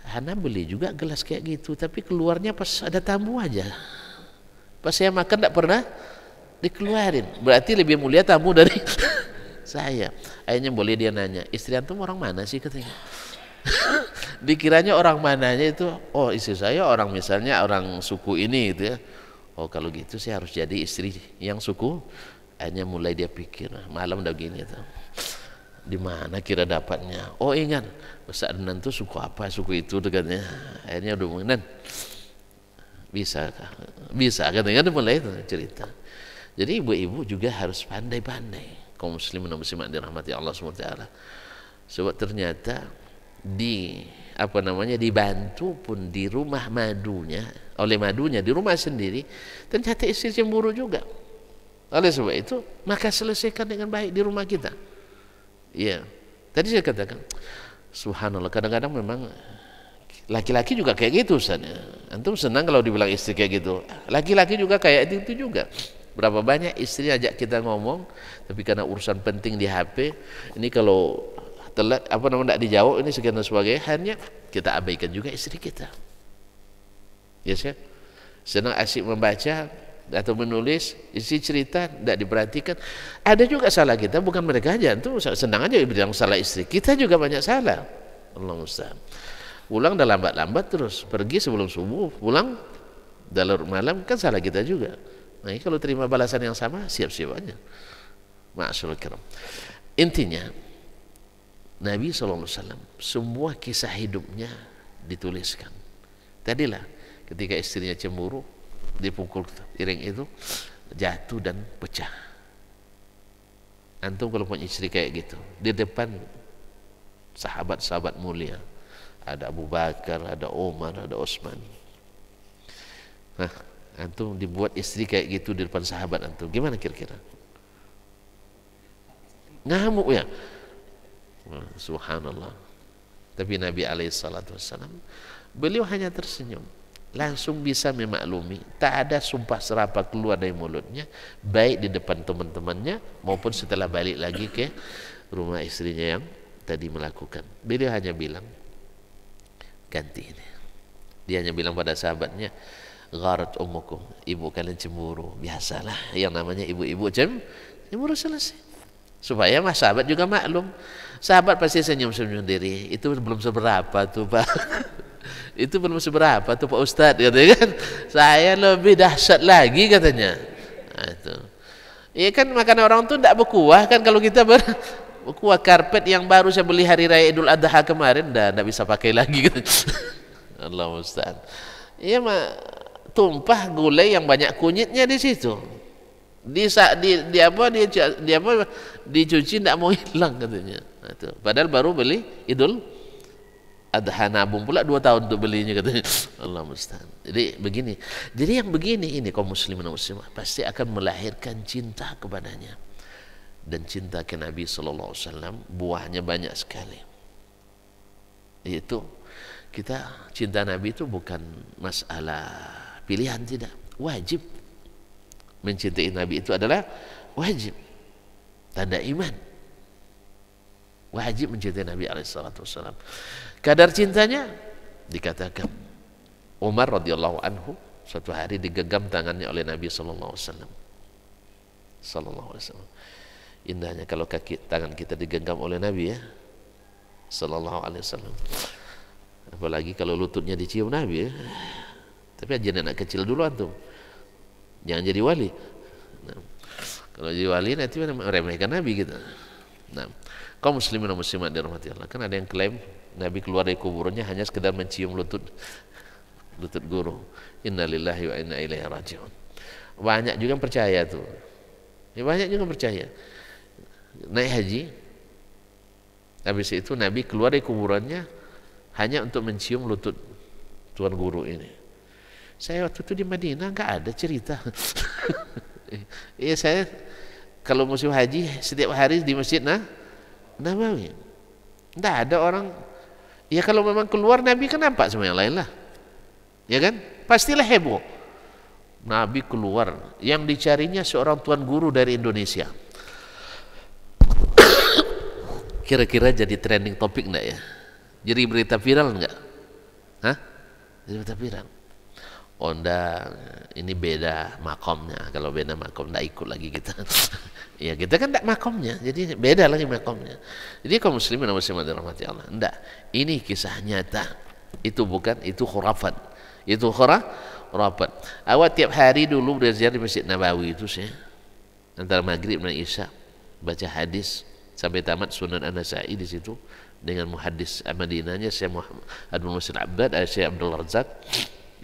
Hana beli juga gelas kayak gitu, tapi keluarnya pas ada tamu aja. Pas saya makan enggak pernah dikeluarin. Berarti lebih mulia tamu dari saya. Akhirnya boleh dia nanya, istri antum orang mana sih katanya. Dikiranya orang mananya itu, oh istri saya orang misalnya orang suku ini gitu ya. Oh kalau gitu saya harus jadi istri yang suku. Akhirnya mulai dia pikir, malam udah gini tuh. Di mana kira dapatnya? Oh ingat, Ustaz Adnan tuh suku apa, suku itu dekatnya. Akhirnya udah mengenal. Bisa katanya mulai itu cerita. Jadi ibu-ibu juga harus pandai-pandai. Kaum muslimin dan muslimat dirahmati Allah SWT. Sebab ternyata dibantu pun di rumah madunya di rumah sendiri, ternyata istri cemburu juga. Oleh sebab itu maka selesaikan dengan baik di rumah kita. Iya. Tadi saya katakan, subhanallah, kadang-kadang memang laki-laki juga kayak gitu Ustaz. Antum senang kalau dibilang istri kayak gitu. Laki-laki juga kayak itu juga. Berapa banyak istri ajak kita ngomong, tapi karena urusan penting di HP, ini kalau telat apa namanya tidak dijawab ini sekian dan sebagainya, hanya kita abaikan juga istri kita. Ya sih, senang asyik membaca atau menulis, isi cerita tidak diperhatikan. Ada juga salah kita, bukan mereka aja, itu senang aja bilang salah istri, kita juga banyak salah. Allah musta'an. Pulang dah lambat-lambat terus, pergi sebelum subuh, pulang dah larut malam, kan salah kita juga. Nah, kalau terima balasan yang sama, siap-siap aja. Ma'asyurul kiram. Intinya Nabi SAW semua kisah hidupnya dituliskan. Tadilah ketika istrinya cemburu, dipukul piring itu jatuh dan pecah. Antum kalau punya istri kayak gitu di depan sahabat-sahabat mulia, ada Abu Bakar, ada Umar, ada Utsman. Nah, antum dibuat istri kayak gitu di depan sahabat antum, gimana kira-kira? Ngamuk ya. Subhanallah. Tapi Nabi SAW beliau hanya tersenyum, langsung bisa memaklumi, tak ada sumpah serapah keluar dari mulutnya, baik di depan teman-temannya maupun setelah balik lagi ke rumah istrinya yang tadi melakukan. Beliau hanya bilang ganti ini. Dia hanya bilang pada sahabatnya, gharat ummukum, ibu kalian cemburu. Biasalah yang namanya ibu-ibu cemburu, selesai. Supaya mas sahabat juga maklum. Sahabat pasti senyum-senyum diri. Itu belum seberapa tuh Pak. Itu belum seberapa tuh Pak Ustadz, katanya kan. Saya lebih dahsyat lagi katanya. Nah, itu. Iya kan, makanya orang tuh tidak berkuah kan kalau kita berkuah. Karpet yang baru saya beli hari raya Idul Adha kemarin dah tidak bisa pakai lagi gitu. Allah musta'an. Iya mah tumpah gulai yang banyak kunyitnya di situ. Dicuci tidak mau hilang katanya. Nah, itu. Padahal baru beli Idul Adha, nabung pula 2 tahun untuk belinya katanya. Allah musta'an. Jadi begini. Jadi yang begini ini kaum muslimin dan muslimah pasti akan melahirkan cinta kepadanya. Dan cinta ke Nabi SAW buahnya banyak sekali. Yaitu kita cinta Nabi itu bukan masalah pilihan, tidak, wajib. Mencintai Nabi itu adalah wajib, tanda iman. Wajib mencintai Nabi SAW. Kadar cintanya dikatakan Umar radhiyallahu anhu suatu hari digenggam tangannya oleh Nabi sallallahu alaihi wasallam. Indahnya kalau tangan kita digenggam oleh Nabi ya sallallahu alaihi wasallam. Apalagi kalau lututnya dicium Nabi ya. Tapi aja anak kecil dulu antum. Jangan jadi wali. Nah, kalau jadi wali nanti meremehkan Nabi gitu. Nah, kaum muslimin dan muslimat dirahmati Allah, kan ada yang klaim Nabi keluar dari kuburannya hanya sekedar mencium lutut guru. Innalillahi wa inna ilaihi raji'un. Banyak juga yang percaya tuh. Ya, banyak juga yang percaya. Naik haji, habis itu Nabi keluar dari kuburannya hanya untuk mencium lutut tuan guru ini. Saya waktu itu di Madinah nggak ada cerita. Iya, saya kalau musim haji setiap hari di Masjid Nabawi. Nggak ada orang. Ya kalau memang keluar Nabi kan nampak semua yang lain lah. Ya kan? Pastilah heboh. Nabi keluar, yang dicarinya seorang tuan guru dari Indonesia. Kira-kira jadi trending topik enggak ya? Jadi berita viral enggak? Hah? Jadi berita viral. Oh enggak, ini beda makomnya. Kalau beda makom enggak ikut lagi kita. Ya kita kan enggak makomnya, jadi beda lagi makomnya. Jadi kaum muslimin dan muslimat dirahmati Allah. Enggak, ini kisah nyata. Itu bukan, itu khurafat. Itu khurafat. Awal tiap hari dulu belajar di Masjid Nabawi itu saya antara maghrib dan isya baca hadis sampai tamat Sunan An-Nasa'i di situ dengan muhaddis Madinahnya Syekh Muhammad Abdul Muhsin Abbad, Syekh Abdul Razak.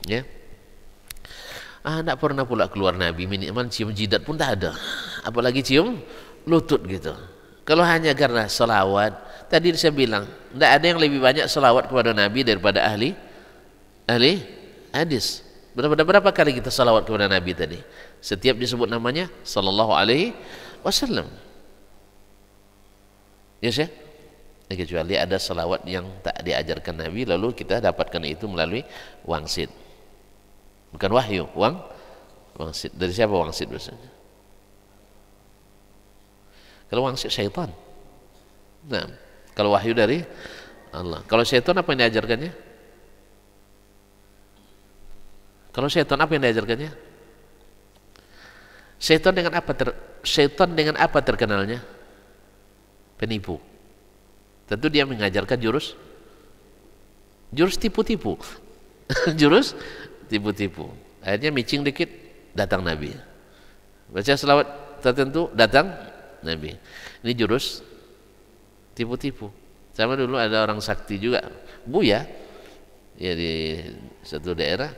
Ya. Tidak pernah pula keluar Nabi minimal cium jidat pun tak ada, apalagi cium lutut gitu. Kalau hanya karena selawat, tadi saya bilang tidak ada yang lebih banyak selawat kepada Nabi daripada ahli hadis. Berapa kali kita salawat kepada Nabi tadi? Setiap disebut namanya sallallahu alaihi wasallam. Ya sih? Kecuali ada salawat yang tak diajarkan Nabi lalu kita dapatkan itu melalui wangsit. Bukan wahyu, wangsit. Dari siapa wangsit biasanya? Kalau wangsit syaitan. Nah, Kalau wahyu dari Allah. Kalau syaitan apa yang diajarkannya? Kalau syaitan apa yang diajarkannya? Syaitan dengan apa terkenalnya? Penipu. Tentu dia mengajarkan jurus tipu-tipu. Jurus tipu-tipu. Akhirnya micing dikit, datang Nabi. Baca selawat tertentu, datang Nabi. Ini jurus tipu-tipu. Sama dulu ada orang sakti juga, Buya, ya di satu daerah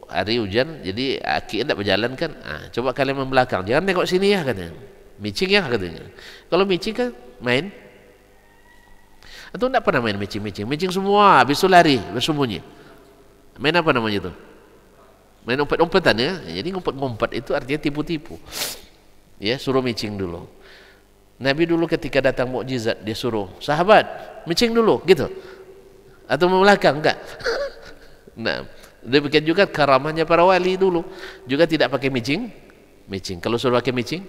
hari hujan, jadi aki tidak berjalan kan, coba kalian membelakang, jangan tengok sini ya katanya, micing ya katanya. Kalau micing kan main, atau tidak pernah main micing semua, habis itu lari bersembunyi. Main apa namanya itu? Main umpet-umpetan ya. Jadi ngumpet-ngumpet itu artinya tipu-tipu. Ya, suruh micing dulu. Nabi dulu ketika datang mukjizat dia suruh sahabat micing dulu gitu. Atau membelakang enggak? Nah, demikian juga karamahnya para wali dulu juga tidak pakai micing. Kalau suruh pakai micing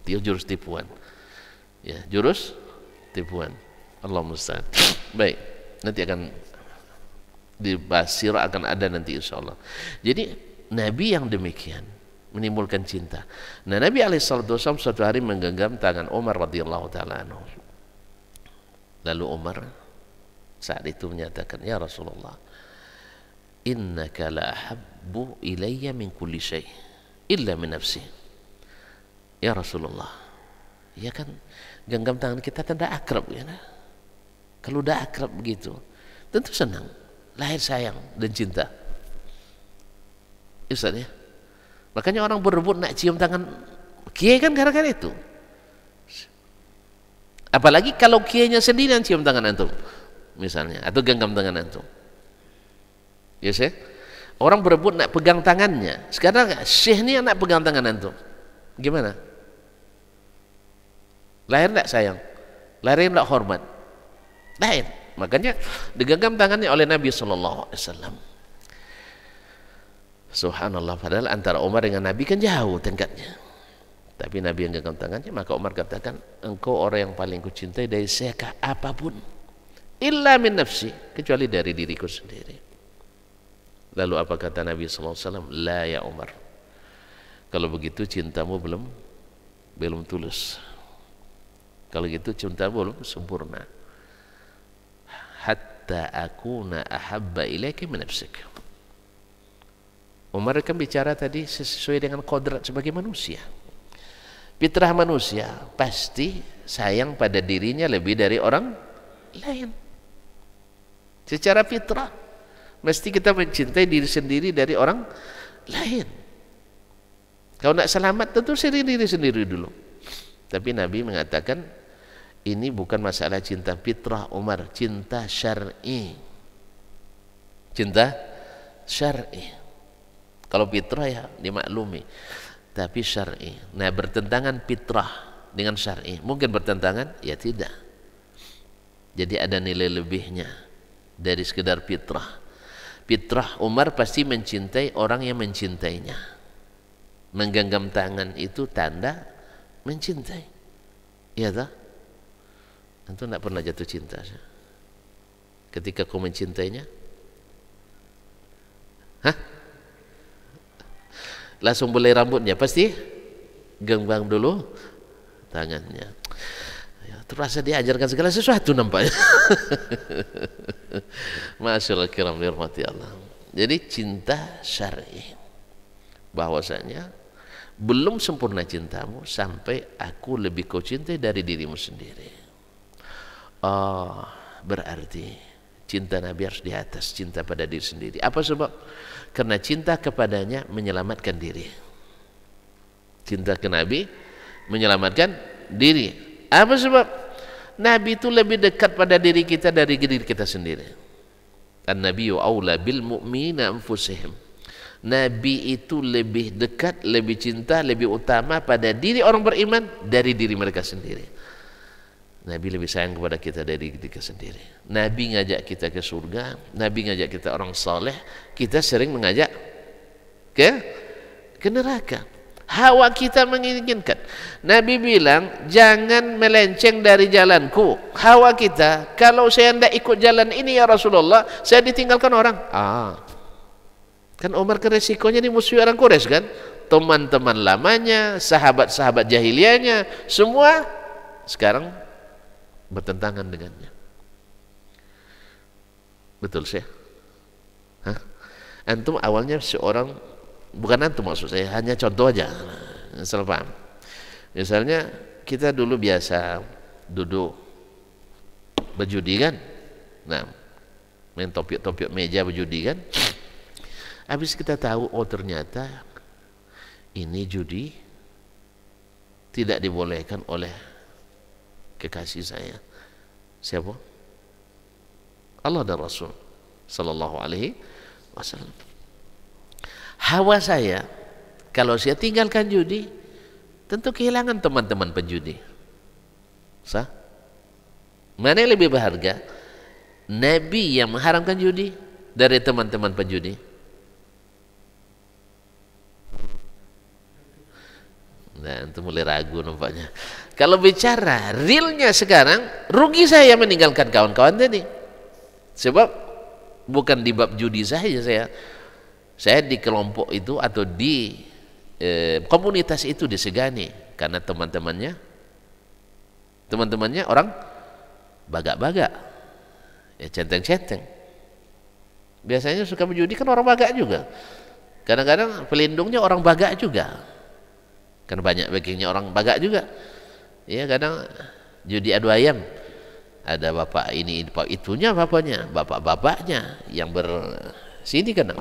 dia jurus tipuan. Ya, jurus tipuan. Allah musta'an. Baik, nanti akan dibasir, akan ada nanti insyaallah. Jadi Nabi yang demikian menimbulkan cinta. Nah, Nabi alaihissalam suatu hari menggenggam tangan Umar radhiyallahu taala anhu. Lalu Umar saat itu menyatakan, ya Rasulullah, innaka la ahabbu ilayya min kulli syai illa min nafsi. Ya Rasulullah, ya kan genggam tangan kita tidak akrab ya. Kalau udah akrab begitu, tentu senang, lahir sayang dan cinta. Ustaz ya. Makanya orang berebut nak cium tangan kiai kan gara-gara itu. Apalagi kalau kiainya sendiri yang cium tangan antum misalnya, atau genggam tangan antum. Ya sih? Orang berebut nak pegang tangannya. Sekarang syekh ni nak pegang tangan antum. Gimana? Lahir tak sayang? Lahir tak hormat? Lahir. Makanya digenggam tangannya oleh Nabi sallallahu alaihi wasallam. Subhanallah, padahal antara Umar dengan Nabi kan jauh tingkatnya. Tapi Nabi yang genggam tangannya, maka Umar katakan, engkau orang yang paling kucintai dari saya apapun, illa min nafsi, kecuali dari diriku sendiri. Lalu apa kata Nabi SAW? La ya Umar, kalau begitu cintamu belum tulus. Kalau gitu cintamu belum sempurna. Hatta akuna ahabba ilaika min nafsik. Umar kan bicara tadi sesuai dengan kodrat sebagai manusia. Fitrah manusia pasti sayang pada dirinya lebih dari orang lain. Secara fitrah mesti kita mencintai diri sendiri dari orang lain. Kalau nak selamat tentu diri sendiri dulu. Tapi Nabi mengatakan ini bukan masalah cinta fitrah Umar, cinta syar'i. Cinta syar'i. Kalau fitrah ya dimaklumi, tapi syar'i. Nah, bertentangan fitrah dengan syar'i. Mungkin bertentangan? Ya tidak. Jadi ada nilai lebihnya dari sekedar fitrah. Fitrah Umar pasti mencintai orang yang mencintainya. Menggenggam tangan itu tanda mencintai. Iya tak? Antum tidak pernah jatuh cinta ketika kau mencintainya? Hah? Langsung belai rambutnya, pasti genggam dulu tangannya. Ya, terasa diajarkan segala sesuatu nampaknya. Masyaallah kiram dirahmati Allah. Jadi cinta syar'i, bahwasanya belum sempurna cintamu sampai aku lebih kau cintai dari dirimu sendiri. Berarti cinta Nabi harus di atas cinta pada diri sendiri. Apa sebab? Karena cinta kepadanya menyelamatkan diri. Cinta ke Nabi menyelamatkan diri. Apa sebab? Nabi itu lebih dekat pada diri kita dari diri kita sendiri. An-nabiyyu aula bil mu'minina anfusihim. Nabi itu lebih dekat, lebih cinta, lebih utama pada diri orang beriman dari diri mereka sendiri. Nabi lebih sayang kepada kita dari diri kita sendiri. Nabi ngajak kita ke surga, Nabi ngajak kita orang saleh, kita sering mengajak ke neraka. Hawa kita menginginkan. Nabi bilang, jangan melenceng dari jalanku. Hawa kita, kalau saya tidak ikut jalan ini ya Rasulullah, saya ditinggalkan orang. Kan Umar ke resikonya ini musuh orang Quraisy kan? Teman-teman lamanya, sahabat-sahabat jahiliyahnya, semua sekarang bertentangan dengannya. Betul sih? Antum awalnya seorang, bukan antum maksud saya, hanya contoh aja, salah paham. Misalnya kita dulu biasa duduk berjudi kan, nah main topiok meja berjudi kan. Habis kita tahu, oh ternyata ini judi tidak dibolehkan oleh kekasih saya. Siapa? Allah dan Rasul sallallahu alaihi wasallam. Hawa saya, kalau saya tinggalkan judi, tentu kehilangan teman-teman penjudi. Sah? Mana yang lebih berharga? Nabi yang mengharamkan judi dari teman-teman penjudi? Nah, itu mulai ragu nampaknya. Kalau bicara realnya sekarang, rugi saya meninggalkan kawan-kawan tadi. Sebab bukan di bab judi saja saya di kelompok itu atau di komunitas itu disegani karena teman-temannya orang bagak-bagak, ya centeng-centeng. Biasanya suka berjudi kan orang bagak juga. Kadang-kadang pelindungnya orang bagak juga. Kan banyak backingnya orang bagak juga. Ya kadang judi adu ayam. Ada bapak ini, bapak itunya bapaknya, bapak-bapaknya yang bersini kan.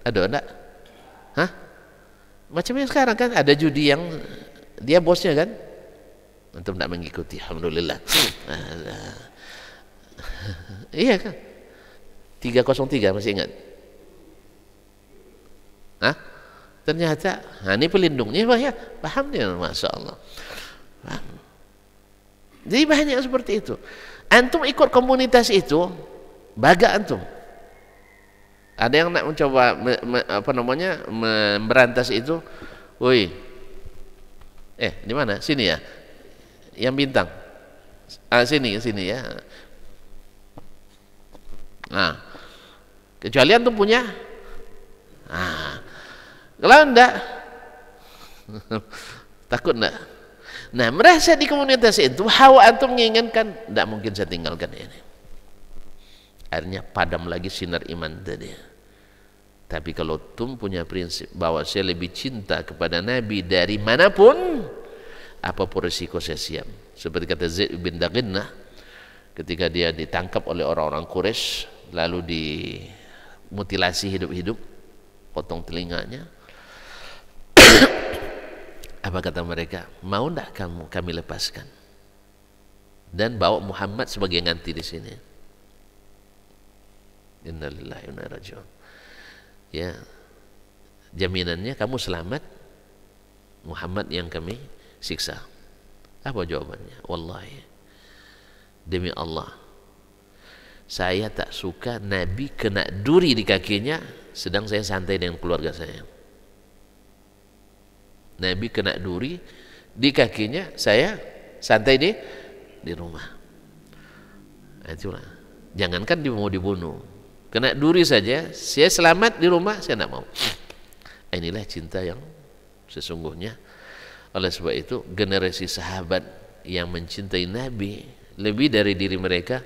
Ada enggak? Hah? Macamnya sekarang kan ada judi yang dia bosnya kan. Antum tidak mengikuti, alhamdulillah. Iya kan? 303 masih ingat? Hah? Ternyata, ini pelindungnya ya, paham dia, masya Allah. Paham. Jadi banyak seperti itu. Antum ikut komunitas itu, baga antum. Ada yang nak mencoba memberantas itu, woi, di mana? Sini ya, yang bintang. Sini ya. Nah, kecuali antum punya. Kalau enggak, takut enggak? Nah, merasa di komunitas itu, hawa antum menginginkan, enggak mungkin saya tinggalkan ini. Akhirnya padam lagi sinar iman tadi. Tapi kalau antum punya prinsip bahwa saya lebih cinta kepada Nabi dari manapun, apapun risiko saya siap. Seperti kata Zaid bin Daginnah, ketika dia ditangkap oleh orang-orang Quraisy, lalu dimutilasi hidup-hidup, potong telinganya. Apa kata mereka? Mau tidak kami lepaskan dan bawa Muhammad sebagai ganti di sini? Innalillahi wa inna ilaihi raji'un. Ya, jaminannya kamu selamat, Muhammad yang kami siksa. Apa jawabannya? Wallahi, demi Allah, saya tak suka Nabi kena duri di kakinya sedang saya santai dengan keluarga saya. Nabi kena duri di kakinya, saya santai di rumah. Itulah. Jangankan dia mau dibunuh, kena duri saja, saya selamat di rumah, saya tidak mau. Inilah cinta yang sesungguhnya. Oleh sebab itu, generasi sahabat yang mencintai Nabi lebih dari diri mereka,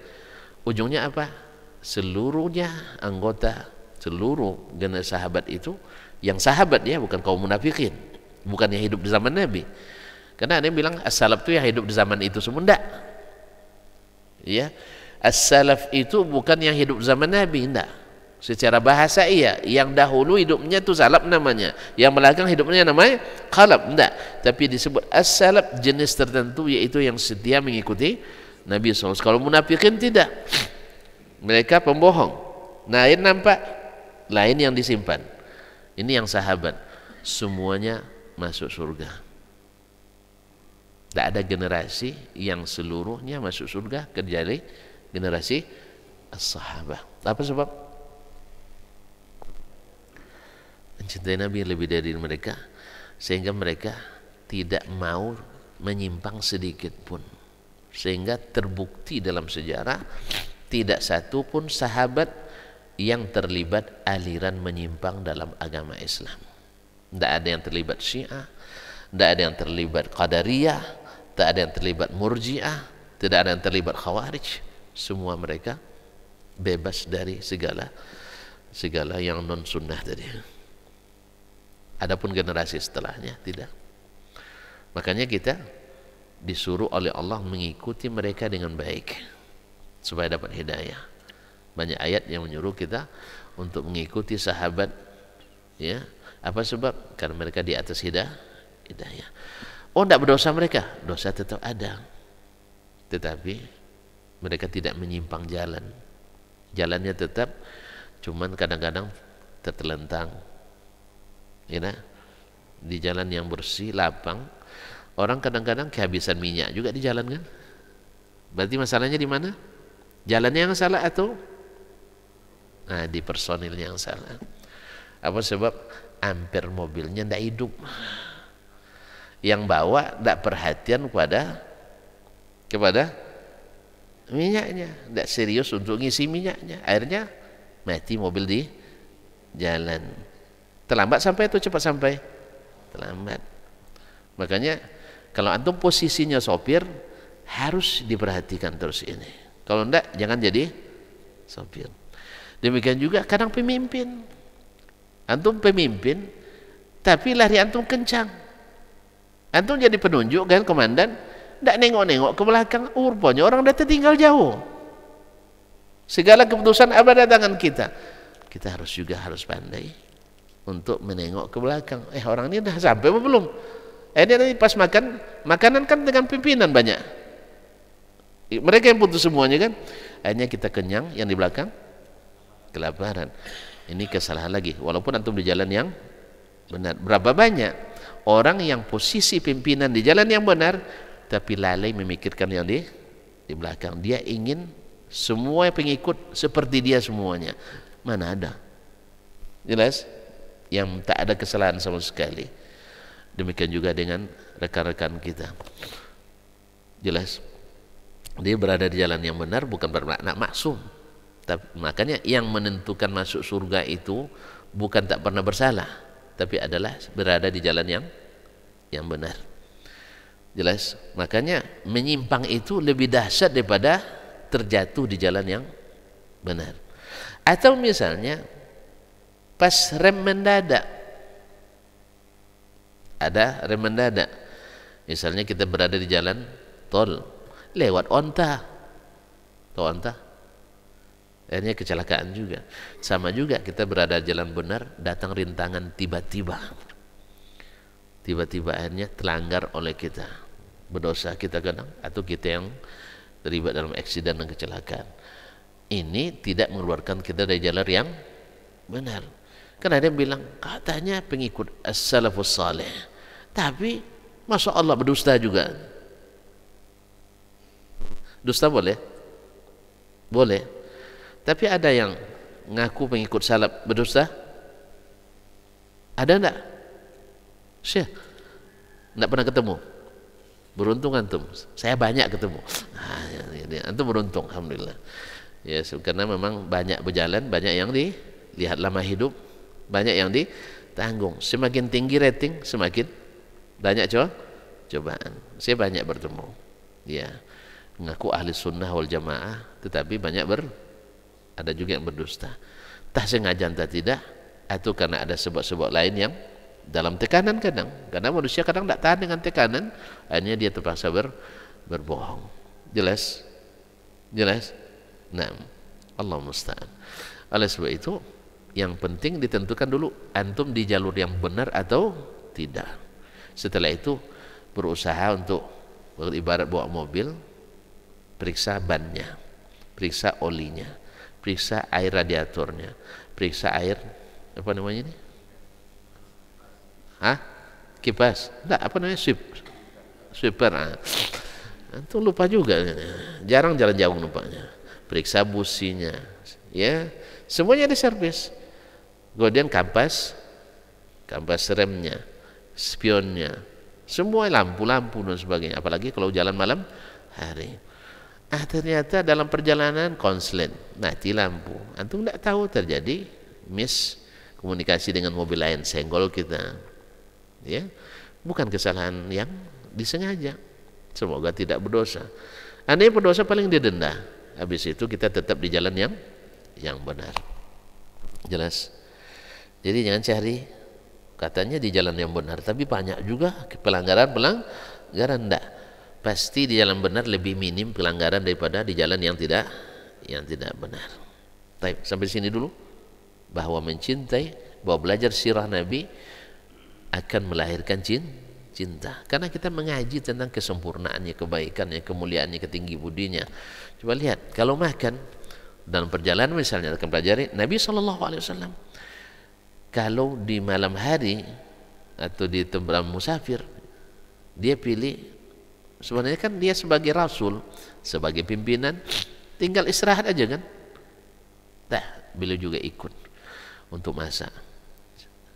ujungnya apa? Seluruhnya anggota, seluruh generasi sahabat itu, yang sahabat ya, bukan kaum munafikin, bukan yang hidup di zaman Nabi. Karena ada yang bilang as-salaf itu yang hidup di zaman itu semua, enggak. Ya, as-salaf itu bukan yang hidup di zaman Nabi, enggak. Secara bahasa iya, yang dahulu hidupnya itu salaf namanya, yang belakang hidupnya namanya khalaf, enggak. Tapi disebut as-salaf jenis tertentu, yaitu yang setia mengikuti Nabi SAW. Kalau munafikin tidak, mereka pembohong. Lain nampak, lain yang disimpan. Ini yang sahabat, semuanya masuk surga. Tidak ada generasi yang seluruhnya masuk surga kecuali generasi as-sahabah. Apa sebab? Mencintai Nabi lebih dari mereka. sehingga mereka tidak mau menyimpang sedikit pun, sehingga terbukti dalam sejarah tidak satu pun sahabat yang terlibat aliran menyimpang dalam agama Islam. Tidak ada yang terlibat Syiah, tidak ada yang terlibat Qadariyah, tidak ada yang terlibat Murji'ah, tidak ada yang terlibat Khawarij. Semua mereka bebas dari segala yang non sunnah tadi. Adapun generasi setelahnya tidak. Makanya kita disuruh oleh Allah mengikuti mereka dengan baik supaya dapat hidayah. Banyak ayat yang menyuruh kita untuk mengikuti sahabat, ya. Apa sebab? Karena mereka di atas hidayah. Oh, tidak berdosa mereka, dosa tetap ada, tetapi mereka tidak menyimpang jalan. Jalannya tetap, cuman kadang-kadang tertelentang, ya, di jalan yang bersih, lapang. Orang kadang-kadang kehabisan minyak juga di jalan kan? Berarti masalahnya di mana? Jalannya yang salah atau di personilnya yang salah? Apa sebab? Ampere mobilnya tidak hidup. Yang bawa tidak perhatian kepada minyaknya, tidak serius untuk ngisi minyaknya. Akhirnya mati mobil di jalan. Terlambat sampai atau cepat sampai? Terlambat. Makanya kalau antum posisinya sopir harus diperhatikan terus ini. Kalau enggak jangan jadi sopir. Demikian juga kadang pemimpin. Antum pemimpin tapi lari antum kencang. Antum jadi penunjuk kan, komandan, enggak nengok-nengok ke belakang, rupanya orang udah tertinggal jauh. Segala keputusan ada di tangan kita. Kita harus pandai untuk menengok ke belakang. Orang ini udah sampai apa belum? Ini nanti pas makanan kan dengan pimpinan banyak. Mereka yang putus semuanya kan. Akhirnya kita kenyang, yang di belakang kelaparan. Ini kesalahan lagi. Walaupun antum di jalan yang benar. Berapa banyak orang yang posisi pimpinan di jalan yang benar, tapi lalai memikirkan yang di belakang. Dia ingin semua pengikut seperti dia semuanya. Mana ada? Jelas? Yang tak ada kesalahan sama sekali. Demikian juga dengan rekan-rekan kita. Jelas? Dia berada di jalan yang benar bukan bermakna maksum. Tapi, makanya yang menentukan masuk surga itu bukan tak pernah bersalah, tapi adalah berada di jalan yang benar. Jelas? Makanya menyimpang itu lebih dahsyat daripada terjatuh di jalan yang benar. Atau misalnya pas rem mendadak, ada rem mendadak. Misalnya kita berada di jalan tol, lewat onta, tahu onta? Akhirnya kecelakaan juga. Sama juga kita berada di jalan benar, datang rintangan tiba-tiba akhirnya terlanggar oleh kita, berdosa kita kadang, atau kita yang terlibat dalam eksiden dan kecelakaan. Ini tidak mengeluarkan kita dari jalan yang benar. Kan ada yang bilang katanya pengikut as-salafus salih, tapi masya Allah berdusta juga. Dusta boleh? Boleh. Tapi ada yang ngaku pengikut salaf berdusta? Ada enggak? Syekh, enggak pernah ketemu. Beruntung antum. Saya banyak ketemu. Antum beruntung, alhamdulillah. Ya, karena memang banyak berjalan, banyak yang dilihat lama hidup, banyak yang ditanggung. Semakin tinggi rating, semakin banyak cobaan. Saya banyak bertemu. Ya, mengaku ahli sunnah wal jamaah, tetapi banyak ada juga yang berdusta. Tak sengaja entah tidak, atau karena ada sebab-sebab lain yang dalam tekanan kadang. Karena manusia kadang tak tahan dengan tekanan, akhirnya dia terpaksa berbohong. Jelas? Jelas? Nah, Allah musta'an. Oleh sebab itu, yang penting ditentukan dulu antum di jalur yang benar atau tidak. Setelah itu berusaha untuk beribarat bawa mobil, periksa bannya, periksa olinya, periksa air radiatornya, periksa air apa namanya ini? Kipas? Enggak, apa namanya? Sweeper. Itu lupa juga. Jarang jalan jauh lupanya. Periksa businya, ya, semuanya diservis. Kemudian kampas remnya, spionnya, semua lampu-lampu dan sebagainya, apalagi kalau jalan malam hari. Ternyata dalam perjalanan konslet mati lampu, antum tidak tahu, terjadi komunikasi dengan mobil lain, senggol kita, ya, bukan kesalahan yang disengaja. Semoga tidak berdosa. Andai berdosa paling didenda. Habis itu kita tetap di jalan yang benar. Jelas. Jadi jangan cari katanya di jalan yang benar, tapi banyak juga pelanggaran enggak. Pasti di jalan benar lebih minim pelanggaran daripada di jalan yang tidak benar. Baik, sampai sini dulu. Bahwa mencintai, bahwa belajar sirah Nabi akan melahirkan cinta. Karena kita mengaji tentang kesempurnaannya, kebaikannya, kemuliaannya, ketinggi budinya. Coba lihat, kalau makan dalam perjalanan misalnya akan pelajari Nabi SAW. Kalau di malam hari atau di tempat musafir, dia pilih, sebenarnya kan dia sebagai rasul, sebagai pimpinan, tinggal istirahat aja kan. Beliau juga ikut untuk masak.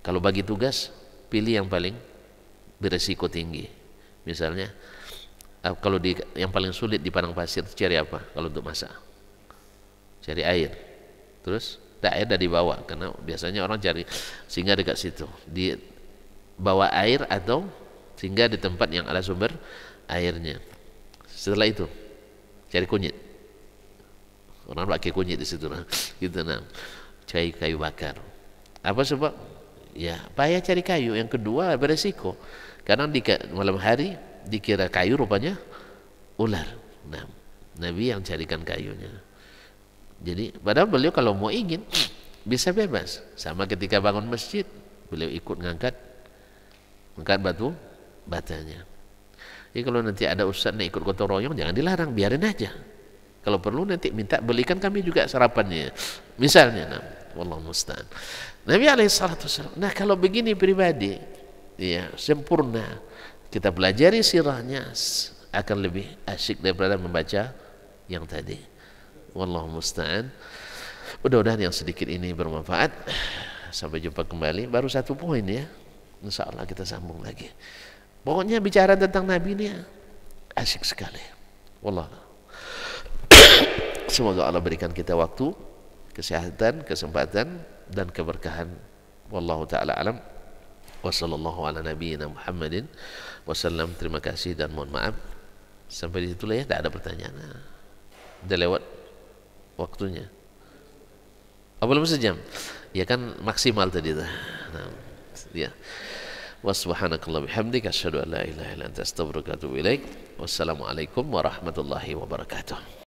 Kalau bagi tugas, pilih yang paling beresiko tinggi. Misalnya kalau yang paling sulit di padang pasir, cari apa kalau untuk masak? Cari air. Terus air dah dibawa, karena biasanya orang cari singgah dekat situ, bawa air atau singgah di tempat yang ada sumber airnya. Setelah itu cari kunyit, orang pakai kunyit di situ, gitu. Cari kayu bakar. Apa sebab? Ya, payah cari kayu. Yang kedua beresiko, karena di malam hari dikira kayu, rupanya ular. Nabi yang carikan kayunya. Jadi padahal beliau kalau mau ingin bisa bebas. Sama ketika bangun masjid, beliau ikut ngangkat batanya. Jadi kalau nanti ada ustaz nak ikut gotong royong, jangan dilarang, biarin aja. Kalau perlu nanti minta belikan kami juga sarapannya, misalnya. Wallahu musta'an. Nabi alaihissalam. Nah, kalau begini pribadi, ya sempurna, kita pelajari sirahnya akan lebih asyik daripada membaca yang tadi. Wallahu musta'an. Mudah-mudahan yang sedikit ini bermanfaat. Sampai jumpa kembali. Baru satu poin ya. Insyaallah kita sambung lagi. Pokoknya bicara tentang Nabi ini asyik sekali. Wallah. Semoga Allah berikan kita waktu, kesehatan, kesempatan dan keberkahan. Wallahu taala alam. Wa sallallahu ala nabiyyina Muhammadin wasallam. Terima kasih dan mohon maaf. Sampai di situ lah ya, tak ada pertanyaan. Udah lewat waktunya. Belum sejam. Ya kan maksimal tadi tuh. Ya. Wa subhanakallah bihamdika asyhadu an la ilaha illa anta astaghfiruka wa atubu ilaik. Wassalamualaikum warahmatullahi wabarakatuh.